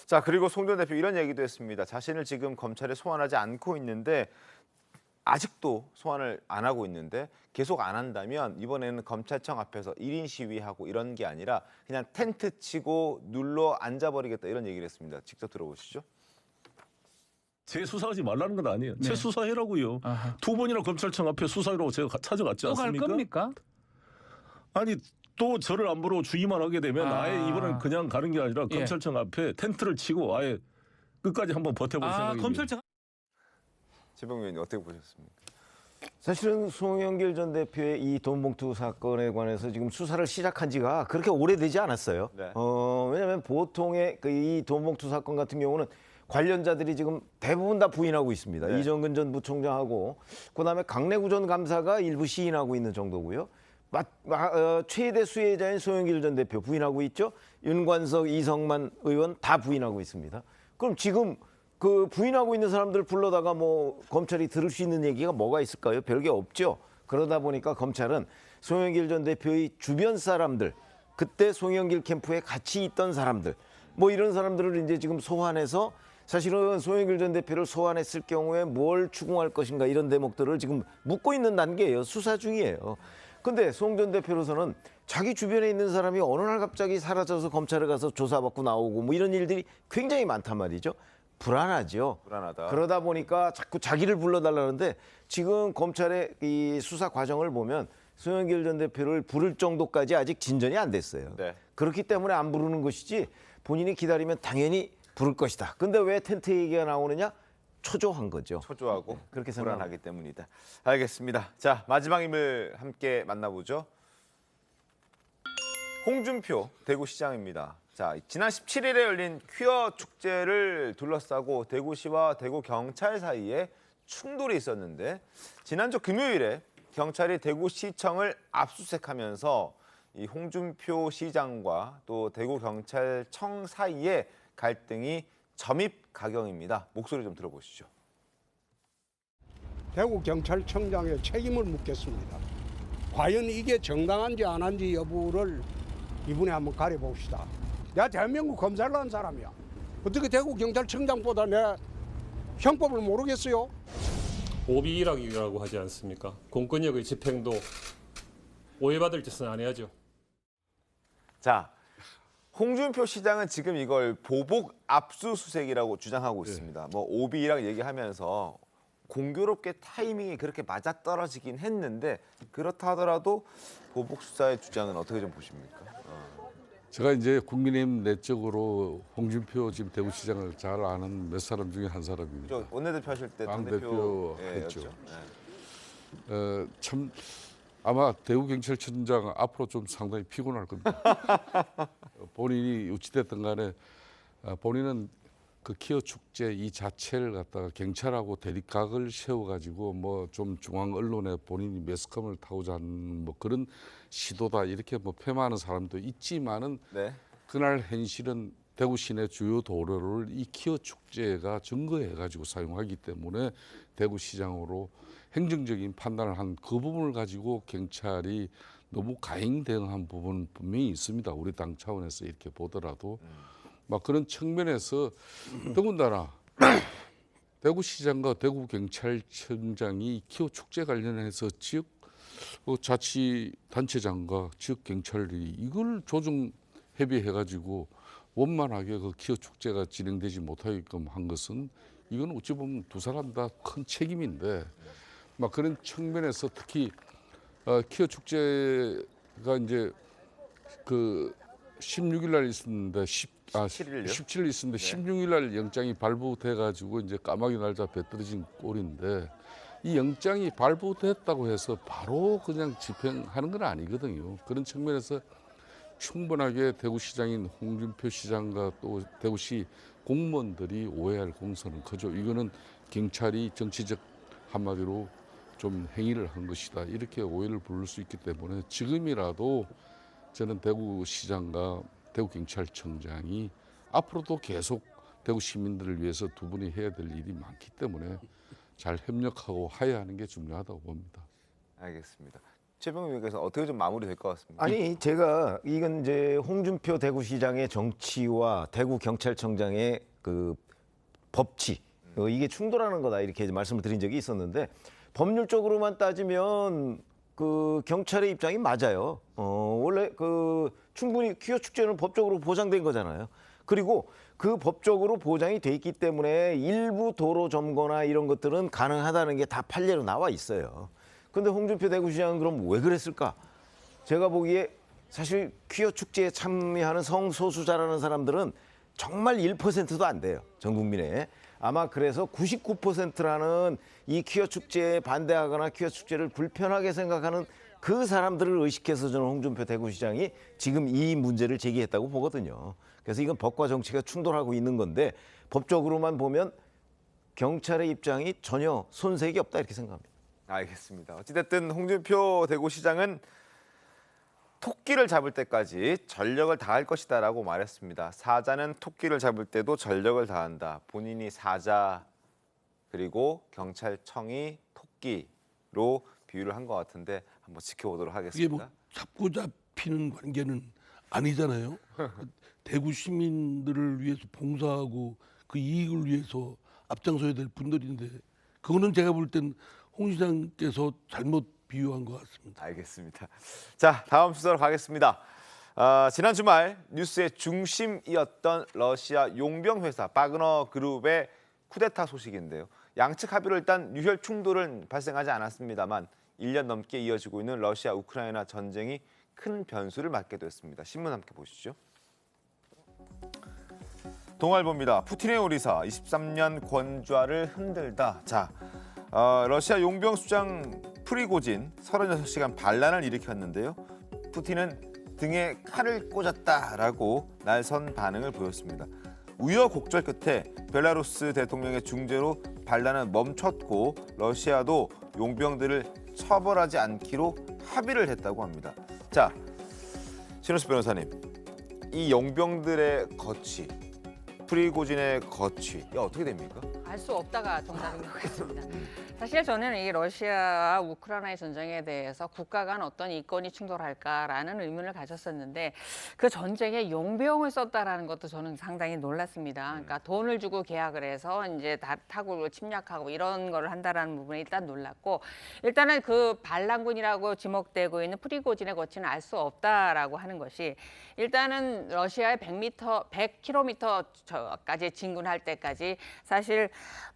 자, 그리고 송 전 대표 이런 얘기도 했습니다. 자신을 지금 검찰에 소환하지 않고 있는데 아직도 소환을 안 하고 있는데 계속 안 한다면 이번에는 검찰청 앞에서 1인 시위하고 이런 게 아니라 그냥 텐트 치고 눌러 앉아버리겠다 이런 얘기를 했습니다. 직접 들어보시죠. 재수사하지 말라는 건 아니에요. 네. 재수사해라고요. 아하. 2번이나 검찰청 앞에 수사하라고 제가 찾아갔지 또 갈 않습니까? 겁니까? 아니 또 저를 안 부르고 주의만 하게 되면 아. 아예 이번엔 그냥 가는 게 아니라 예. 검찰청 앞에 텐트를 치고 아예 끝까지 한번 버텨볼 생각입니다. 검찰청 최병우 의원님 어떻게 보셨습니까? 사실은 송영길 전 대표의 이 돈봉투 사건에 관해서 지금 수사를 시작한 지가 그렇게 오래되지 않았어요. 네. 왜냐하면 보통의 이 돈봉투 사건 같은 경우는 관련자들이 지금 대부분 다 부인하고 있습니다. 네. 이정근 전 부총장하고 그다음에 강내구 전 감사가 일부 시인하고 있는 정도고요. 최대 수혜자인 송영길 전 대표 부인하고 있죠. 윤관석, 이성만 의원 다 부인하고 있습니다. 그럼 지금 그 부인하고 있는 사람들 불러다가 뭐 검찰이 들을 수 있는 얘기가 뭐가 있을까요? 별게 없죠. 그러다 보니까 검찰은 송영길 전 대표의 주변 사람들, 그때 송영길 캠프에 같이 있던 사람들, 뭐 이런 사람들을 이제 지금 소환해서 사실은 송영길 전 대표를 소환했을 경우에 뭘 추궁할 것인가 이런 대목들을 지금 묻고 있는 단계예요. 수사 중이에요. 근데 송 전 대표로서는 자기 주변에 있는 사람이 어느 날 갑자기 사라져서 검찰에 가서 조사받고 나오고 뭐 이런 일들이 굉장히 많단 말이죠. 불안하죠. 불안하다. 그러다 보니까 자꾸 자기를 불러달라는데 지금 검찰의 이 수사 과정을 보면 송영길 전 대표를 부를 정도까지 아직 진전이 안 됐어요. 네. 그렇기 때문에 안 부르는 것이지 본인이 기다리면 당연히 부를 것이다. 근데 왜 텐트 얘기가 나오느냐? 초조한 거죠. 초조하고 그렇게 불안하기 때문이다. 알겠습니다. 자, 마지막 인물 함께 만나보죠. 홍준표 대구시장입니다. 자, 지난 17일에 열린 퀴어 축제를 둘러싸고 대구시와 대구경찰 사이에 충돌이 있었는데 지난주 금요일에 경찰이 대구시청을 압수수색하면서 이 홍준표 시장과 또 대구경찰청 사이에 갈등이 점입가경입니다. 목소리 좀 들어보시죠. 대구경찰청장의 책임을 묻겠습니다. 과연 이게 정당한지 안 한지 여부를 이분에 한번 가려봅시다. 내가 대한민국 검사를 한 사람이야. 어떻게 대구경찰청장보다 내 형법을 모르겠어요? 오비일학이라고 하지 않습니까? 공권력의 집행도 오해받을 짓은 안 해야죠. 자, 홍준표 시장은 지금 이걸 보복 압수수색이라고 주장하고 있습니다. 뭐 오비랑 얘기하면서 공교롭게 타이밍이 그렇게 맞아떨어지긴 했는데 그렇다 하더라도 보복 수사의 주장은 어떻게 좀 보십니까? 제가 이제 국민의힘 내적으로 홍준표 지금 대구시장을 잘 아는 몇 사람 중에 한 사람입니다. 저 원내대표 하실 때 당대표 당대표였죠. 했죠. 네. 참 아마 대구경찰청장 앞으로 좀 상당히 피곤할 겁니다. 본인이 어찌됐든 간에 본인은 그 퀴어 축제 이 자체를 갖다가 경찰하고 대립각을 세워가지고 뭐 좀 중앙 언론에 본인이 매스컴을 타고자 하는 뭐 그런 시도다 이렇게 뭐 폄하하는 사람도 있지만은 네. 그날 현실은 대구 시내 주요 도로를 이 퀴어 축제가 증거해가지고 사용하기 때문에 대구시장으로 행정적인 판단을 한 그 부분을 가지고 경찰이 너무 과잉 대응한 부분 분명히 있습니다. 우리 당 차원에서 이렇게 보더라도 막 그런 측면에서 더군다나 대구시장과 대구경찰청장이 퀴어 축제 관련해서 지역 자치단체장과 지역 경찰이 이걸 조정 협의해가지고 원만하게 그 퀴어 축제가 진행되지 못하게끔 한 것은 이건 어찌 보면 두 사람 다 큰 책임인데 막 그런 측면에서 특히 퀴어 축제가 이제 그 16일 날 있었는데 17일 있었는데 네. 16일 날 영장이 발부돼 가지고 이제 까마귀 날짜 배 떨어진 꼴인데 이 영장이 발부됐다고 해서 바로 그냥 집행하는 건 아니거든요. 그런 측면에서 충분하게 대구시장인 홍준표 시장과 또 대구시 공무원들이 오해할 공선은 크죠. 이거는 경찰이 정치적 한마디로 좀 행위를 한 것이다. 이렇게 오해를 부를 수 있기 때문에 지금이라도 저는 대구시장과 대구경찰청장이 앞으로도 계속 대구 시민들을 위해서 두 분이 해야 될 일이 많기 때문에 잘 협력하고 하야하는 게 중요하다고 봅니다. 알겠습니다. 최병우 의원께서 어떻게 좀 마무리될 것 같습니다. 아니 제가 이건 이제 홍준표 대구시장의 정치와 대구경찰청장의 그 법치 이게 충돌하는 거다 이렇게 말씀을 드린 적이 있었는데 법률적으로만 따지면 그 경찰의 입장이 맞아요. 원래 그 충분히 퀴어 축제는 법적으로 보장된 거잖아요. 그리고 그 법적으로 보장이 돼 있기 때문에 일부 도로 점거나 이런 것들은 가능하다는 게 다 판례로 나와 있어요. 근데 홍준표 대구시장은 그럼 왜 그랬을까? 제가 보기에 사실 퀴어 축제에 참여하는 성소수자라는 사람들은 정말 1%도 안 돼요. 전 국민에. 아마 그래서 99%라는 이 퀴어 축제에 반대하거나 퀴어 축제를 불편하게 생각하는 그 사람들을 의식해서 저는 홍준표 대구시장이 지금 이 문제를 제기했다고 보거든요. 그래서 이건 법과 정치가 충돌하고 있는 건데 법적으로만 보면 경찰의 입장이 전혀 손색이 없다 이렇게 생각합니다. 알겠습니다. 어찌됐든 홍준표 대구시장은 토끼를 잡을 때까지 전력을 다할 것이다라고 말했습니다. 사자는 토끼를 잡을 때도 전력을 다한다. 본인이 사자 그리고 경찰청이 토끼로 비유를 한 것 같은데 한번 지켜보도록 이게 하겠습니다. 뭐 잡고 잡히는 관계는 아니잖아요. 대구 시민들을 위해서 봉사하고 그 이익을 위해서 앞장서야 될 분들인데 그거는 제가 볼 땐 홍 시장께서 잘못 비유한 것 같습니다. 알겠습니다. 자, 다음 순서로 가겠습니다. 지난 주말 뉴스의 중심이었던 러시아 용병 회사 바그너 그룹의 쿠데타 소식인데요. 양측 합의로 일단 유혈 충돌은 발생하지 않았습니다만 1년 넘게 이어지고 있는 러시아 우크라이나 전쟁이 큰 변수를 맞게 됐습니다. 신문 함께 보시죠. 동아일보입니다. 푸틴의 오리사 23년 권좌를 흔들다. 자, 러시아 용병 수장 프리고진 36시간 반란을 일으켰는데요. 푸틴은 등에 칼을 꽂았다라고 날선 반응을 보였습니다. 우여곡절 끝에 벨라루스 대통령의 중재로 반란은 멈췄고 러시아도 용병들을 처벌하지 않기로 합의를 했다고 합니다. 자, 신호수 변호사님, 이 용병들의 거취, 프리고진의 거취, 이게 어떻게 됩니까? 알 수 없다가 정답인 것 같습니다. 사실 저는 이 러시아와 우크라이나의 전쟁에 대해서 국가 간 어떤 이권이 충돌할까라는 의문을 가졌었는데 그 전쟁에 용병을 썼다라는 것도 저는 상당히 놀랐습니다. 그러니까 돈을 주고 계약을 해서 이제 타국을 침략하고 이런 걸 한다라는 부분에 일단 놀랐고, 일단은 그 반란군이라고 지목되고 있는 프리고진의 거취는 알 수 없다라고 하는 것이, 일단은 러시아의 100km까지 진군할 때까지 사실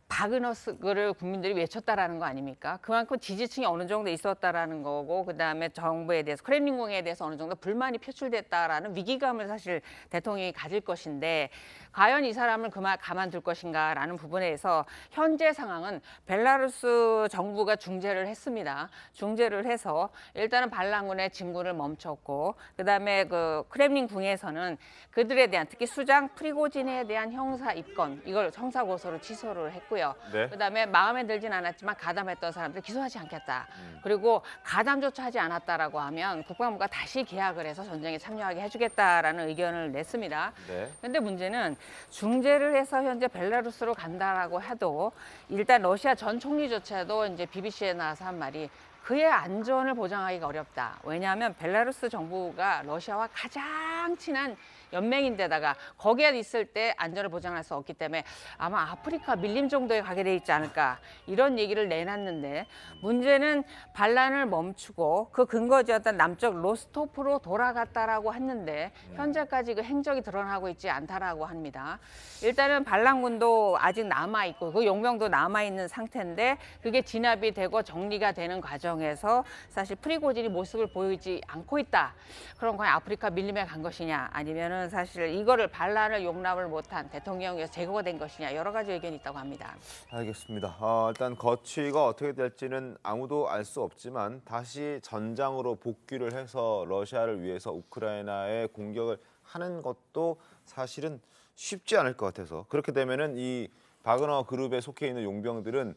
바그너스를 국민들이 외쳤다라는 거 아닙니까? 그만큼 지지층이 어느 정도 있었다라는 거고, 그다음에 정부에 대해서, 크렘린궁에 대해서 어느 정도 불만이 표출됐다라는 위기감을 사실 대통령이 가질 것인데, 과연 이 사람을 가만둘 것인가라는 부분에서 현재 상황은 벨라루스 정부가 중재를 했습니다. 중재를 해서 일단은 반란군의 진군을 멈췄고, 그다음에 그 크렘린궁에서는 그들에 대한, 특히 수장 프리고진에 대한 형사 입건, 이걸 형사 고소를 취소를 했고요. 네. 그다음에 마음에 들진 않았지만 가담했던 사람들 기소하지 않겠다. 그리고 가담조차 하지 않았다라고 하면 국방부가 다시 계약을 해서 전쟁에 참여하게 해주겠다라는 의견을 냈습니다. 그런데 문제는 중재를 해서 현재 벨라루스로 간다라고 해도 일단 러시아 전 총리조차도 이제 BBC에 나와서 한 말이, 그의 안전을 보장하기가 어렵다. 왜냐하면 벨라루스 정부가 러시아와 가장 친한 연맹인데다가 거기에 있을 때 안전을 보장할 수 없기 때문에 아마 아프리카 밀림 정도에 가게 돼 있지 않을까, 이런 얘기를 내놨는데, 문제는 반란을 멈추고 그 근거지였던 남쪽 로스토프로 돌아갔다라고 했는데 현재까지 그 행적이 드러나고 있지 않다라고 합니다. 일단은 반란군도 아직 남아있고 그 용병도 남아있는 상태인데 그게 진압이 되고 정리가 되는 과정에서 사실 프리고진이 모습을 보이지 않고 있다. 그럼 과연 아프리카 밀림에 간 것이냐, 아니면은 사실 이거를 반란을 용납을 못한 대통령에서 제거가 된 것이냐, 여러 가지 의견이 있다고 합니다. 알겠습니다. 일단 거취가 어떻게 될지는 아무도 알 수 없지만 다시 전장으로 복귀를 해서 러시아를 위해서 우크라이나에 공격을 하는 것도 사실은 쉽지 않을 것 같아서, 그렇게 되면은 이 바그너 그룹에 속해 있는 용병들은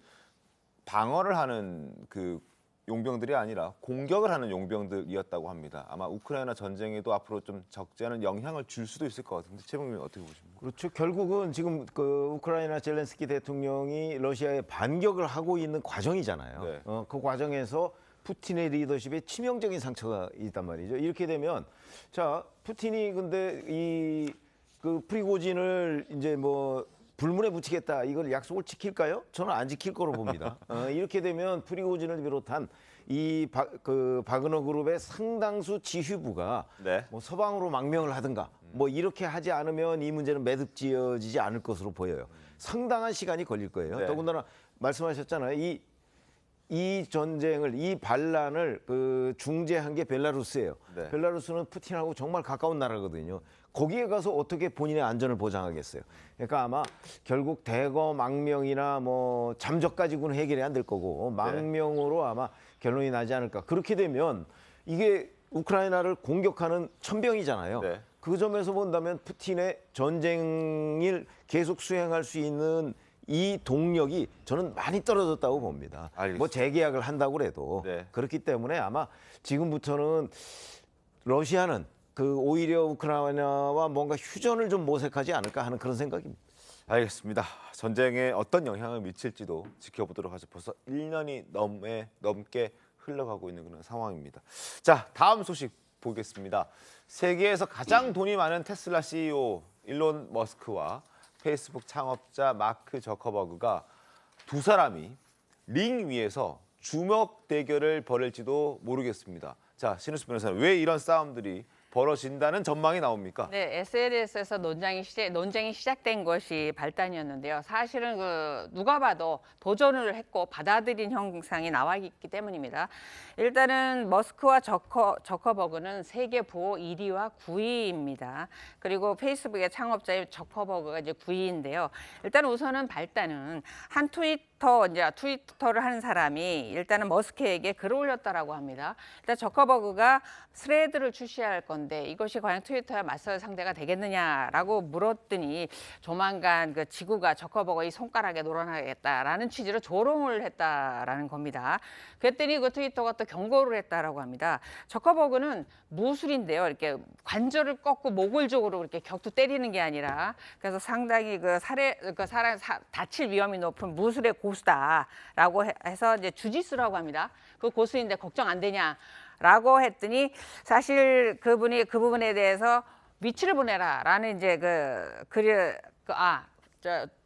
방어를 하는 그 용병들이 아니라 공격을 하는 용병들이었다고 합니다. 아마 우크라이나 전쟁에도 앞으로 좀 적지 않은 영향을 줄 수도 있을 것 같은데 최범님 어떻게 보십니까? 그렇죠. 결국은 지금 그 우크라이나 젤렌스키 대통령이 러시아에 반격을 하고 있는 과정이잖아요. 네. 그 과정에서 푸틴의 리더십에 치명적인 상처가 있단 말이죠. 이렇게 되면, 자, 푸틴이 근데 이 그 프리고진을 이제 뭐 불문에 붙이겠다, 이걸 약속을 지킬까요? 저는 안 지킬 거로 봅니다. 이렇게 되면 프리고진을 비롯한 이 바그너 그룹의 상당수 지휘부가 뭐 서방으로 망명을 하든가 뭐 이렇게 하지 않으면 이 문제는 매듭지어지지 않을 것으로 보여요. 상당한 시간이 걸릴 거예요. 네. 더군다나 말씀하셨잖아요. 이 전쟁을, 이 반란을 중재한 게 벨라루스예요. 네. 벨라루스는 푸틴하고 정말 가까운 나라거든요. 거기에 가서 어떻게 본인의 안전을 보장하겠어요. 그러니까 아마 결국 대거 망명이나 뭐 잠적 가지고는 해결이 안 될 거고 망명으로 아마 결론이 나지 않을까. 그렇게 되면 이게 우크라이나를 공격하는 천병이잖아요. 네. 그 점에서 본다면 푸틴의 전쟁을 계속 수행할 수 있는 이 동력이 저는 많이 떨어졌다고 봅니다. 알겠습니다. 뭐 재계약을 한다고 해도 네. 그렇기 때문에 아마 지금부터는 러시아는 오히려 우크라이나와 뭔가 휴전을 좀 모색하지 않을까 하는 그런 생각입니다. 알겠습니다. 전쟁에 어떤 영향을 미칠지도 지켜보도록 하죠. 벌써 1년이 넘게 흘러가고 있는 그런 상황입니다. 자, 다음 소식 보겠습니다. 세계에서 가장 돈이 많은 테슬라 CEO 일론 머스크와 페이스북 창업자 마크 저커버그가 두 사람이 링 위에서 주먹 대결을 벌일지도 모르겠습니다. 자, 신우수 변호사님, 왜 이런 싸움들이 벌어진다는 전망이 나옵니까? 네, SNS에서 논쟁이 시작된 것이 발단이었는데요. 사실은 누가 봐도 도전을 했고 받아들인 형상이 나와 있기 때문입니다. 일단은 머스크와 저커버그는 세계 부호 1위와 9위입니다. 그리고 페이스북의 창업자인 저커버그가 이제 9위인데요. 일단 우선은 발단은 한 트위터를 하는 사람이 일단은 머스크에게 글을 올렸다라고 합니다. 일단 저커버그가 스레드를 출시할 건데 이것이 과연 트위터에 맞설 상대가 되겠느냐라고 물었더니 조만간 지구가 저커버그의 손가락에 놀아나겠다라는 취지로 조롱을 했다라는 겁니다. 그랬더니 트위터가 또 경고를 했다라고 합니다. 저커버그는 무술인데요. 이렇게 관절을 꺾고 모골적으로 이렇게 격투 때리는 게 아니라 그래서 상당히 사람 다칠 위험이 높은 무술의 고수다라고 해서 이제 주짓수라고 합니다. 그 고수인데 걱정 안 되냐라고 했더니 사실 그 부분에 대해서 위치를 보내라라는 이제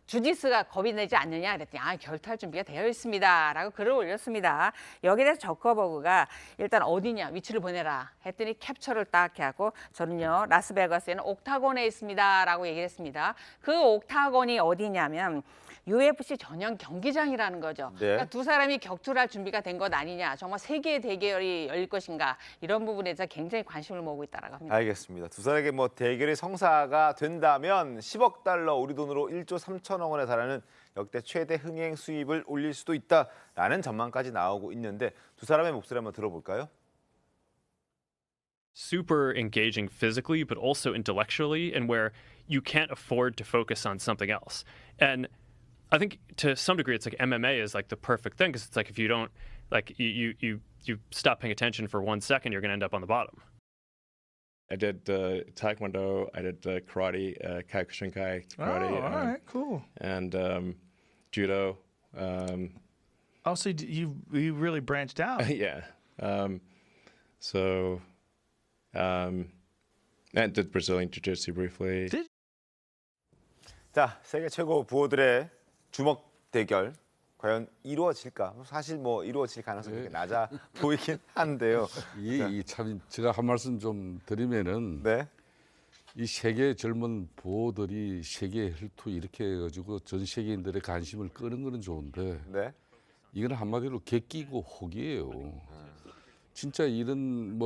주짓수가 겁이 내지 않느냐 그랬더니 결투할 준비가 되어 있습니다라고 글을 올렸습니다. 여기에 대해서 저커버그가 일단 어디냐 위치를 보내라 했더니 캡처를 딱 하고 저는요 라스베가스에는 옥타곤에 있습니다라고 얘기를 했습니다. 그 옥타곤이 어디냐면 UFC 전용 경기장이라는 거죠. 네. 그러니까 두 사람이 격투를 할 준비가 된 것 아니냐. 정말 세계의 대결이 열릴 것인가. 이런 부분에 대해서 굉장히 관심을 모으고 있다고 합니다. 알겠습니다. 두 사람에게 대결이 성사가 된다면 10억 달러, 우리 돈으로 1조 3천억 원에 달하는 역대 최대 흥행 수입을 올릴 수도 있다라는 전망까지 나오고 있는데 두 사람의 목소리 한번 들어볼까요? Super engaging physically, but also intellectually, and where you can't afford to focus on something else. And I think to some degree, it's like MMA is like the perfect thing because it's like if you don't you stop paying attention for 1 second, you're going to end up on the bottom. I did Taekwondo, I did karate, Kyokushinkai karate. Oh, all right, cool. And judo. So you really branched out. Yeah. And did Brazilian Jiu-Jitsu briefly. 자, 세계 최고 부호들의 주먹 대결 과연 이루어질까? 사실 이루어질 가능성이 되게 낮아 보이긴 한데요. 참 제가 한 말씀 좀 드리면은 이 세계 젊은 부호들이 세계 혈투 이렇게 해가지고 전 세계인들의 관심을 끄는 거는 좋은데 이건 한마디로 객기고 호기예요. 진짜 이런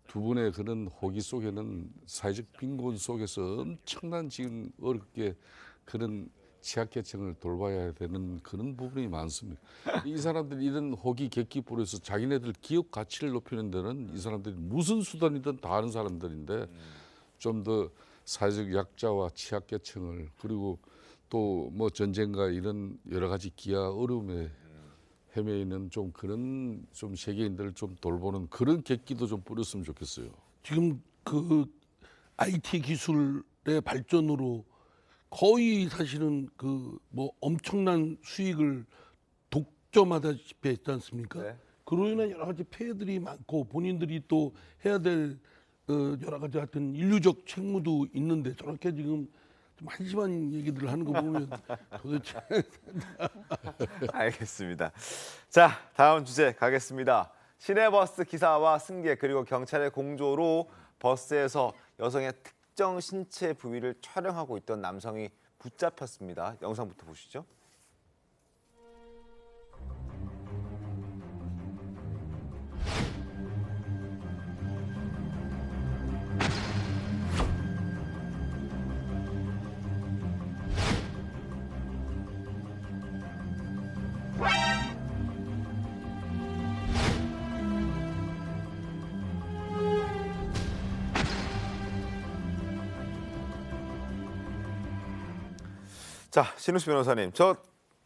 두 분의 그런 호기 속에는 사회적 빈곤 속에서 엄청난 지금 어렵게 그런 취약계층을 돌봐야 되는 그런 부분이 많습니다. 이 사람들이 이런 호기 객기 뿌려서 자기네들 기업 가치를 높이는 데는 이 사람들이 무슨 수단이든 다 하는 사람들인데 좀 더 사회적 약자와 취약계층을 그리고 또 전쟁과 이런 여러 가지 기아 어려움에 헤매 있는 좀 그런 좀 세계인들을 좀 돌보는 그런 객기도 좀 뿌렸으면 좋겠어요. 지금 IT 기술의 발전으로 거의 사실은 엄청난 수익을 독점하다시피 했지 않습니까? 그로 인한 여러 가지 폐해들이 많고 본인들이 또 해야 될 여러 가지 하여튼 인류적 책무도 있는데 저렇게 지금 좀 한심한 얘기들을 하는 거 보면 도대체 알겠습니다. 자, 다음 주제 가겠습니다. 시내버스 기사와 승객 그리고 경찰의 공조로 버스에서 여성의 특정 신체 부위를 촬영하고 있던 남성이 붙잡혔습니다. 영상부터 보시죠. 자, 신우수 변호사님, 저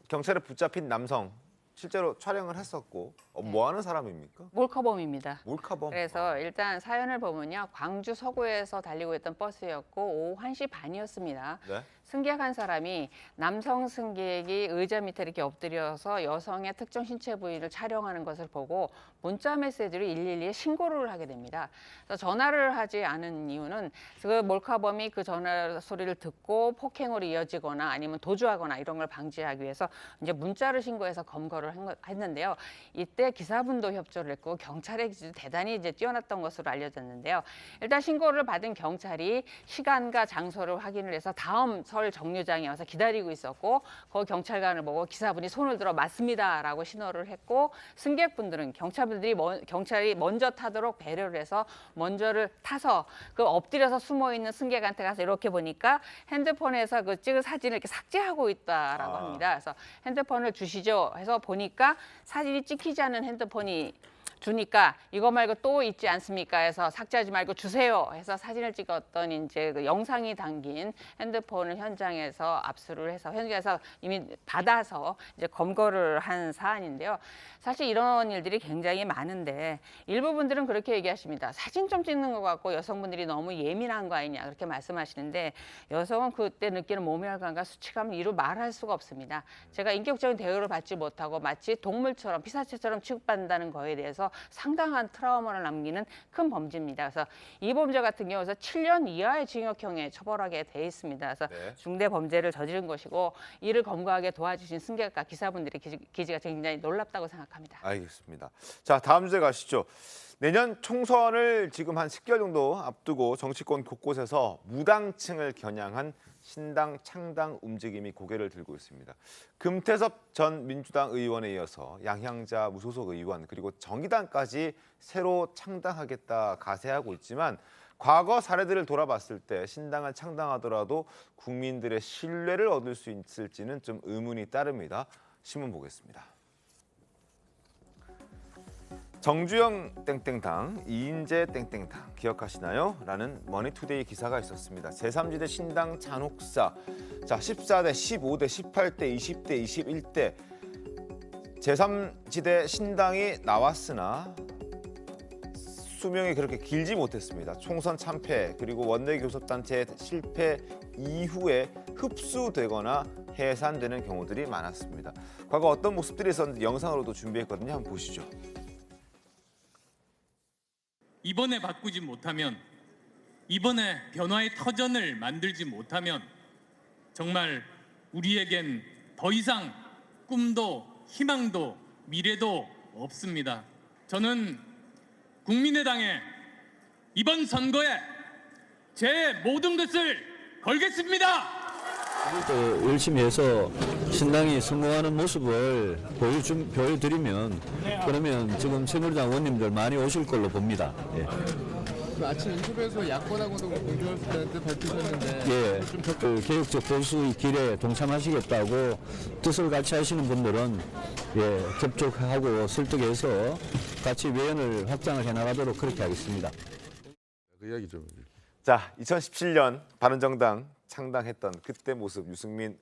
경찰에 붙잡힌 남성 실제로 촬영을 했었고 뭐 하는 사람입니까? 몰카범입니다. 몰카범. 그래서 일단 사연을 보면요. 광주 서구에서 달리고 있던 버스였고 오후 1시 반이었습니다. 네. 승객한 사람이 남성 승객이 의자 밑에 이렇게 엎드려서 여성의 특정 신체 부위를 촬영하는 것을 보고 문자 메시지로 112에 신고를 하게 됩니다. 그래서 전화를 하지 않은 이유는 그 몰카범이 그 전화 소리를 듣고 폭행으로 이어지거나 아니면 도주하거나 이런 걸 방지하기 위해서 이제 문자를 신고해서 검거를 했는데요. 이때 기사분도 협조를 했고 경찰의 기술이 대단히 이제 뛰어났던 것으로 알려졌는데요. 일단 신고를 받은 경찰이 시간과 장소를 확인을 해서 다음 서울 정류장에 와서 기다리고 있었고 그 경찰관을 보고 기사분이 손을 들어 맞습니다라고 신호를 했고 승객분들은 경찰이 먼저 타도록 배려를 해서 먼저를 타서 그 엎드려서 숨어 있는 승객한테 가서 이렇게 보니까 핸드폰에서 그 찍은 사진을 이렇게 삭제하고 있다라고 합니다. 그래서 핸드폰을 주시죠 해서 보니까 사진이 찍히지 않은 핸드폰이 주니까 이거 말고 또 있지 않습니까? 해서 삭제하지 말고 주세요 해서 사진을 찍었던 이제 그 영상이 담긴 핸드폰을 현장에서 압수를 해서 현장에서 이미 받아서 이제 검거를 한 사안인데요. 사실 이런 일들이 굉장히 많은데 일부 분들은 그렇게 얘기하십니다. 사진 좀 찍는 것 같고 여성분들이 너무 예민한 거 아니냐 그렇게 말씀하시는데 여성은 그때 느끼는 모멸감과 수치감을 이루 말할 수가 없습니다. 제가 인격적인 대우를 받지 못하고 마치 동물처럼 피사체처럼 취급받는다는 거에 대해서 상당한 트라우마를 남기는 큰 범죄입니다. 그래서 이 범죄 같은 경우에서 7년 이하의 징역형에 처벌하게 돼 있습니다. 그래서 중대 범죄를 저지른 것이고 이를 검거하게 도와주신 승객과 기사분들의 기지가 굉장히 놀랍다고 생각합니다. 알겠습니다. 자, 다음 주제 가시죠. 내년 총선을 지금 한 10개월 정도 앞두고 정치권 곳곳에서 무당층을 겨냥한 신당 창당 움직임이 고개를 들고 있습니다. 금태섭 전 민주당 의원에 이어서 양향자 무소속 의원 그리고 정의당까지 새로 창당하겠다 가세하고 있지만 과거 사례들을 돌아봤을 때 신당을 창당하더라도 국민들의 신뢰를 얻을 수 있을지는 좀 의문이 따릅니다. 신문 보겠습니다. 정주영 땡땡당, 이인재 땡땡당 기억하시나요? 라는 머니투데이 기사가 있었습니다. 제3지대 신당 잔혹사, 자 14대, 15대, 18대, 20대, 21대 제3지대 신당이 나왔으나 수명이 그렇게 길지 못했습니다. 총선 참패 그리고 원내교섭단체 실패 이후에 흡수되거나 해산되는 경우들이 많았습니다. 과거 어떤 모습들이 있었는지 영상으로도 준비했거든요. 한번 보시죠. 이번에 바꾸지 못하면, 이번에 변화의 터전을 만들지 못하면 정말 우리에겐 더 이상 꿈도 희망도 미래도 없습니다. 저는 국민의당에 이번 선거에 제 모든 것을 걸겠습니다. 열심히 해서 신당이 성공하는 모습을 보여드리면 그러면 지금 새누리당 의원님들 많이 오실 걸로 봅니다. 예. 아침 인터뷰에서 야권하고도 공조할 때 밝히셨는데 예, 그 개혁적 보수의 길에 동참하시겠다고 뜻을 같이 하시는 분들은 예, 접촉하고 설득해서 같이 외연을 확장을 해나가도록 그렇게 하겠습니다. 그 이야기 좀. 자, 2017년 바른정당 창당했던 그때 모습 유승민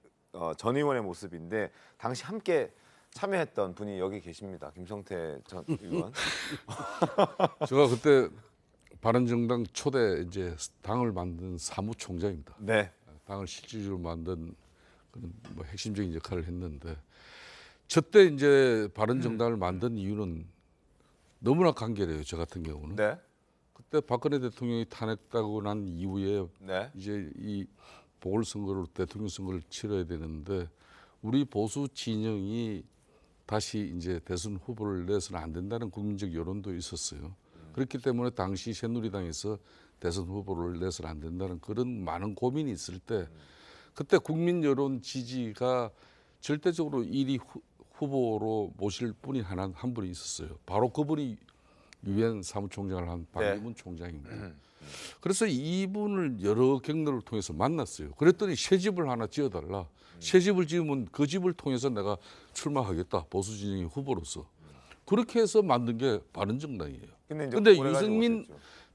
전 의원의 모습인데 당시 함께 참여했던 분이 여기 계십니다. 김성태 전 의원. 제가 그때 바른정당 초대 이제 당을 만든 사무총장입니다. 네. 당을 실질적으로 만든 그런 뭐 핵심적인 역할을 했는데 저때 이제 바른정당을 만든 이유는 너무나 간결해요. 저 같은 경우는. 네. 그때 박근혜 대통령이 탄핵되고 난 이후에 네. 이제 이 보궐선거로 대통령 선거를 치러야 되는데 우리 보수 진영이 다시 이제 대선 후보를 내서는 안 된다는 국민적 여론도 있었어요. 그렇기 때문에 당시 새누리당에서 대선 후보를 내서는 안 된다는 그런 많은 고민이 있을 때 그때 국민 여론 지지가 절대적으로 1위 후보로 모실 분이 한 분이 있었어요. 바로 그분이 유엔 사무총장을 한 반기문 총장입니다. 그래서 이분을 여러 경로를 통해서 만났어요. 그랬더니 새 집을 하나 지어달라. 새 집을 지으면 그 집을 통해서 내가 출마하겠다. 보수 진영의 후보로서. 그렇게 해서 만든 게 바른정당이에요. 근데 유승민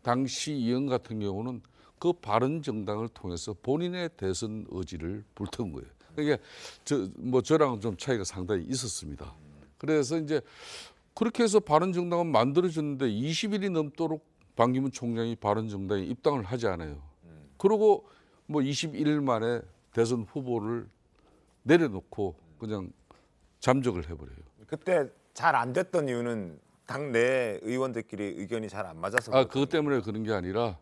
당시 의원 같은 경우는 그 바른정당을 통해서 본인의 대선 의지를 불태운 거예요. 그러니까 저랑은 좀 차이가 상당히 있었습니다. 그래서 이제 그렇게 해서 바른정당은 만들어졌는데 20일이 넘도록 반기문 총장이 바른정당에 입당을 하지 않아요. 그리고 뭐 21일 만에 대선 후보를 내려놓고 그냥 잠적을 해버려요. 그때 잘 안 됐던 이유는 당내 의원들끼리 의견이 잘 안 맞아서. 그것 때문에 그런 게 아니라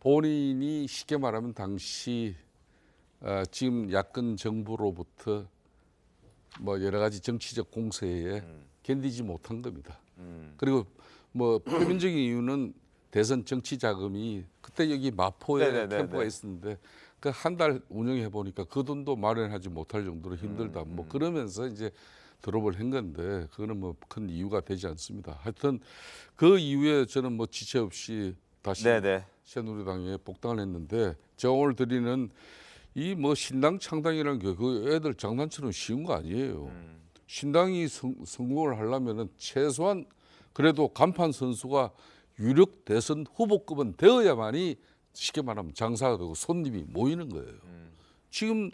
본인이 쉽게 말하면 당시 지금 야권 정부로부터 뭐 여러 가지 정치적 공세에 견디지 못한 겁니다. 그리고 뭐 표면적인 이유는 대선 정치 자금이 그때 여기 마포에 캠프가 있었는데 그 한 달 운영해 보니까 그 돈도 마련하지 못할 정도로 힘들다. 뭐 그러면서 이제 드롭을 한 건데 그거는 뭐 큰 이유가 되지 않습니다. 하여튼 그 이후에 저는 뭐 지체 없이 다시 새누리당에 복당을 했는데 제가 오늘 드리는 이 뭐 신당 창당이라는 게 그 애들 장난처럼 쉬운 거 아니에요. 신당이 성공을 하려면은 최소한 그래도 간판 선수가 유력 대선 후보급은 되어야만이 쉽게 말하면 장사가 되고 손님이 모이는 거예요. 지금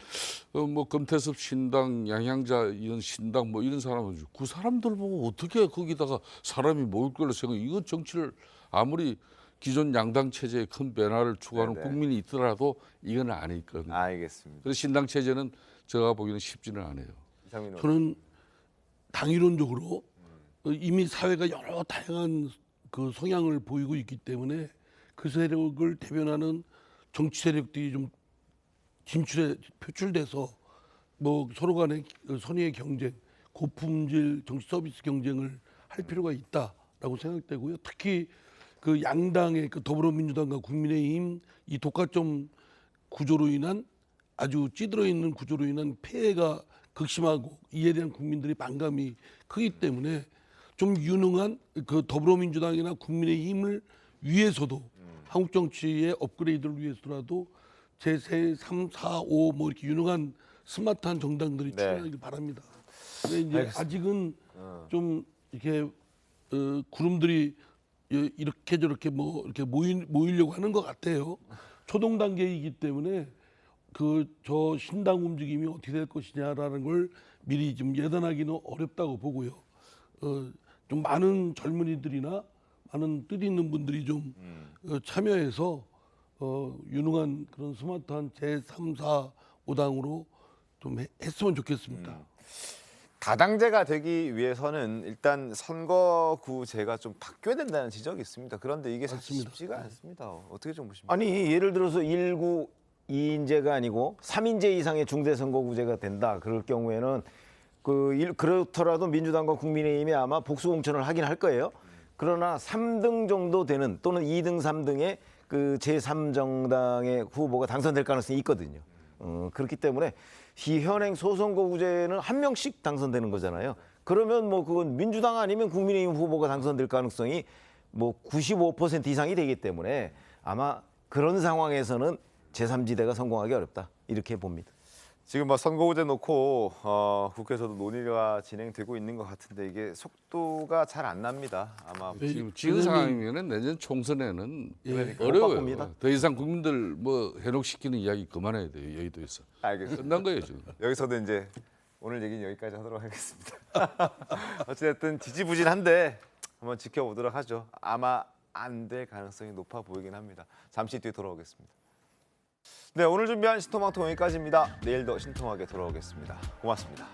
뭐 금태섭 신당, 양향자 이런 신당 뭐 이런 사람은 그 사람들 보고 어떻게 거기다가 사람이 모일 걸로 생각? 이건 정치를 아무리 기존 양당 체제에 큰 변화를 추구하는 국민이 있더라도 이건 아닐 겁니다. 알겠습니다. 그래서 신당 체제는 제가 보기에는 쉽지는 않아요. 저는 당이론적으로 이미 사회가 여러 다양한 그 성향을 보이고 있기 때문에 그 세력을 대변하는 정치 세력들이 좀 표출돼서 뭐 서로 간의 선의의 경쟁, 고품질 정치 서비스 경쟁을 할 필요가 있다라고 생각되고요. 특히 그 양당의 그 더불어민주당과 국민의힘 이 독과점 구조로 인한 아주 찌들어 있는 구조로 인한 폐해가 극심하고 이에 대한 국민들의 반감이 크기 때문에 좀 유능한 그 더불어민주당이나 국민의힘을 위해서도 한국 정치의 업그레이드를 위해서라도 제 3, 4, 5 뭐 이렇게 유능한 스마트한 정당들이 출연하길 바랍니다. 근데 이제 아직은 좀 이렇게 구름들이 이렇게 저렇게 뭐 이렇게 모이려고 하는 것 같아요. 초동 단계이기 때문에 그 저 신당 움직임이 어떻게 될 것이냐라는 걸 미리 좀 예단하기는 어렵다고 보고요. 좀 많은 젊은이들이나 많은 뜻 있는 분들이 좀 참여해서 유능한 그런 스마트한 제3, 4, 5당으로 좀 했으면 좋겠습니다. 다당제가 되기 위해서는 일단 선거구제가 좀 바뀌어야 된다는 지적이 있습니다. 그런데 이게 사실 쉽지가 않습니다. 어떻게 좀 보십니까? 아니 예를 들어서 1구 2인제가 아니고 3인제 이상의 중대선거구제가 된다. 그럴 경우에는 그렇더라도 민주당과 국민의힘이 아마 복수공천을 하긴 할 거예요. 그러나 3등 정도 되는 또는 2등, 3등의 그 제3정당의 후보가 당선될 가능성이 있거든요. 그렇기 때문에 이 현행 소선거구제는 한 명씩 당선되는 거잖아요. 그러면 뭐 그건 민주당 아니면 국민의힘 후보가 당선될 가능성이 뭐 95% 이상이 되기 때문에 아마 그런 상황에서는 제3지대가 성공하기 어렵다 이렇게 봅니다. 지금 뭐 선거구제 놓고 국회에서도 논의가 진행되고 있는 것 같은데 이게 속도가 잘 안 납니다. 아마 지금 상황이면은 내년 총선에는 그러니까 어려워요. 더 이상 국민들 뭐 현혹시키는 이야기 그만해야 돼요. 여의도에서. 알겠습니다. 끝난 거예요 지금. 여기서도 이제 오늘 얘기는 여기까지 하도록 하겠습니다. 어쨌든 지지부진한데 한번 지켜보도록 하죠. 아마 안 될 가능성이 높아 보이긴 합니다. 잠시 뒤에 돌아오겠습니다. 네, 오늘 준비한 신통방통 여기까지입니다. 내일도 신통하게 돌아오겠습니다. 고맙습니다.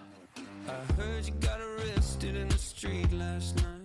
I heard you got arrested in the street last night.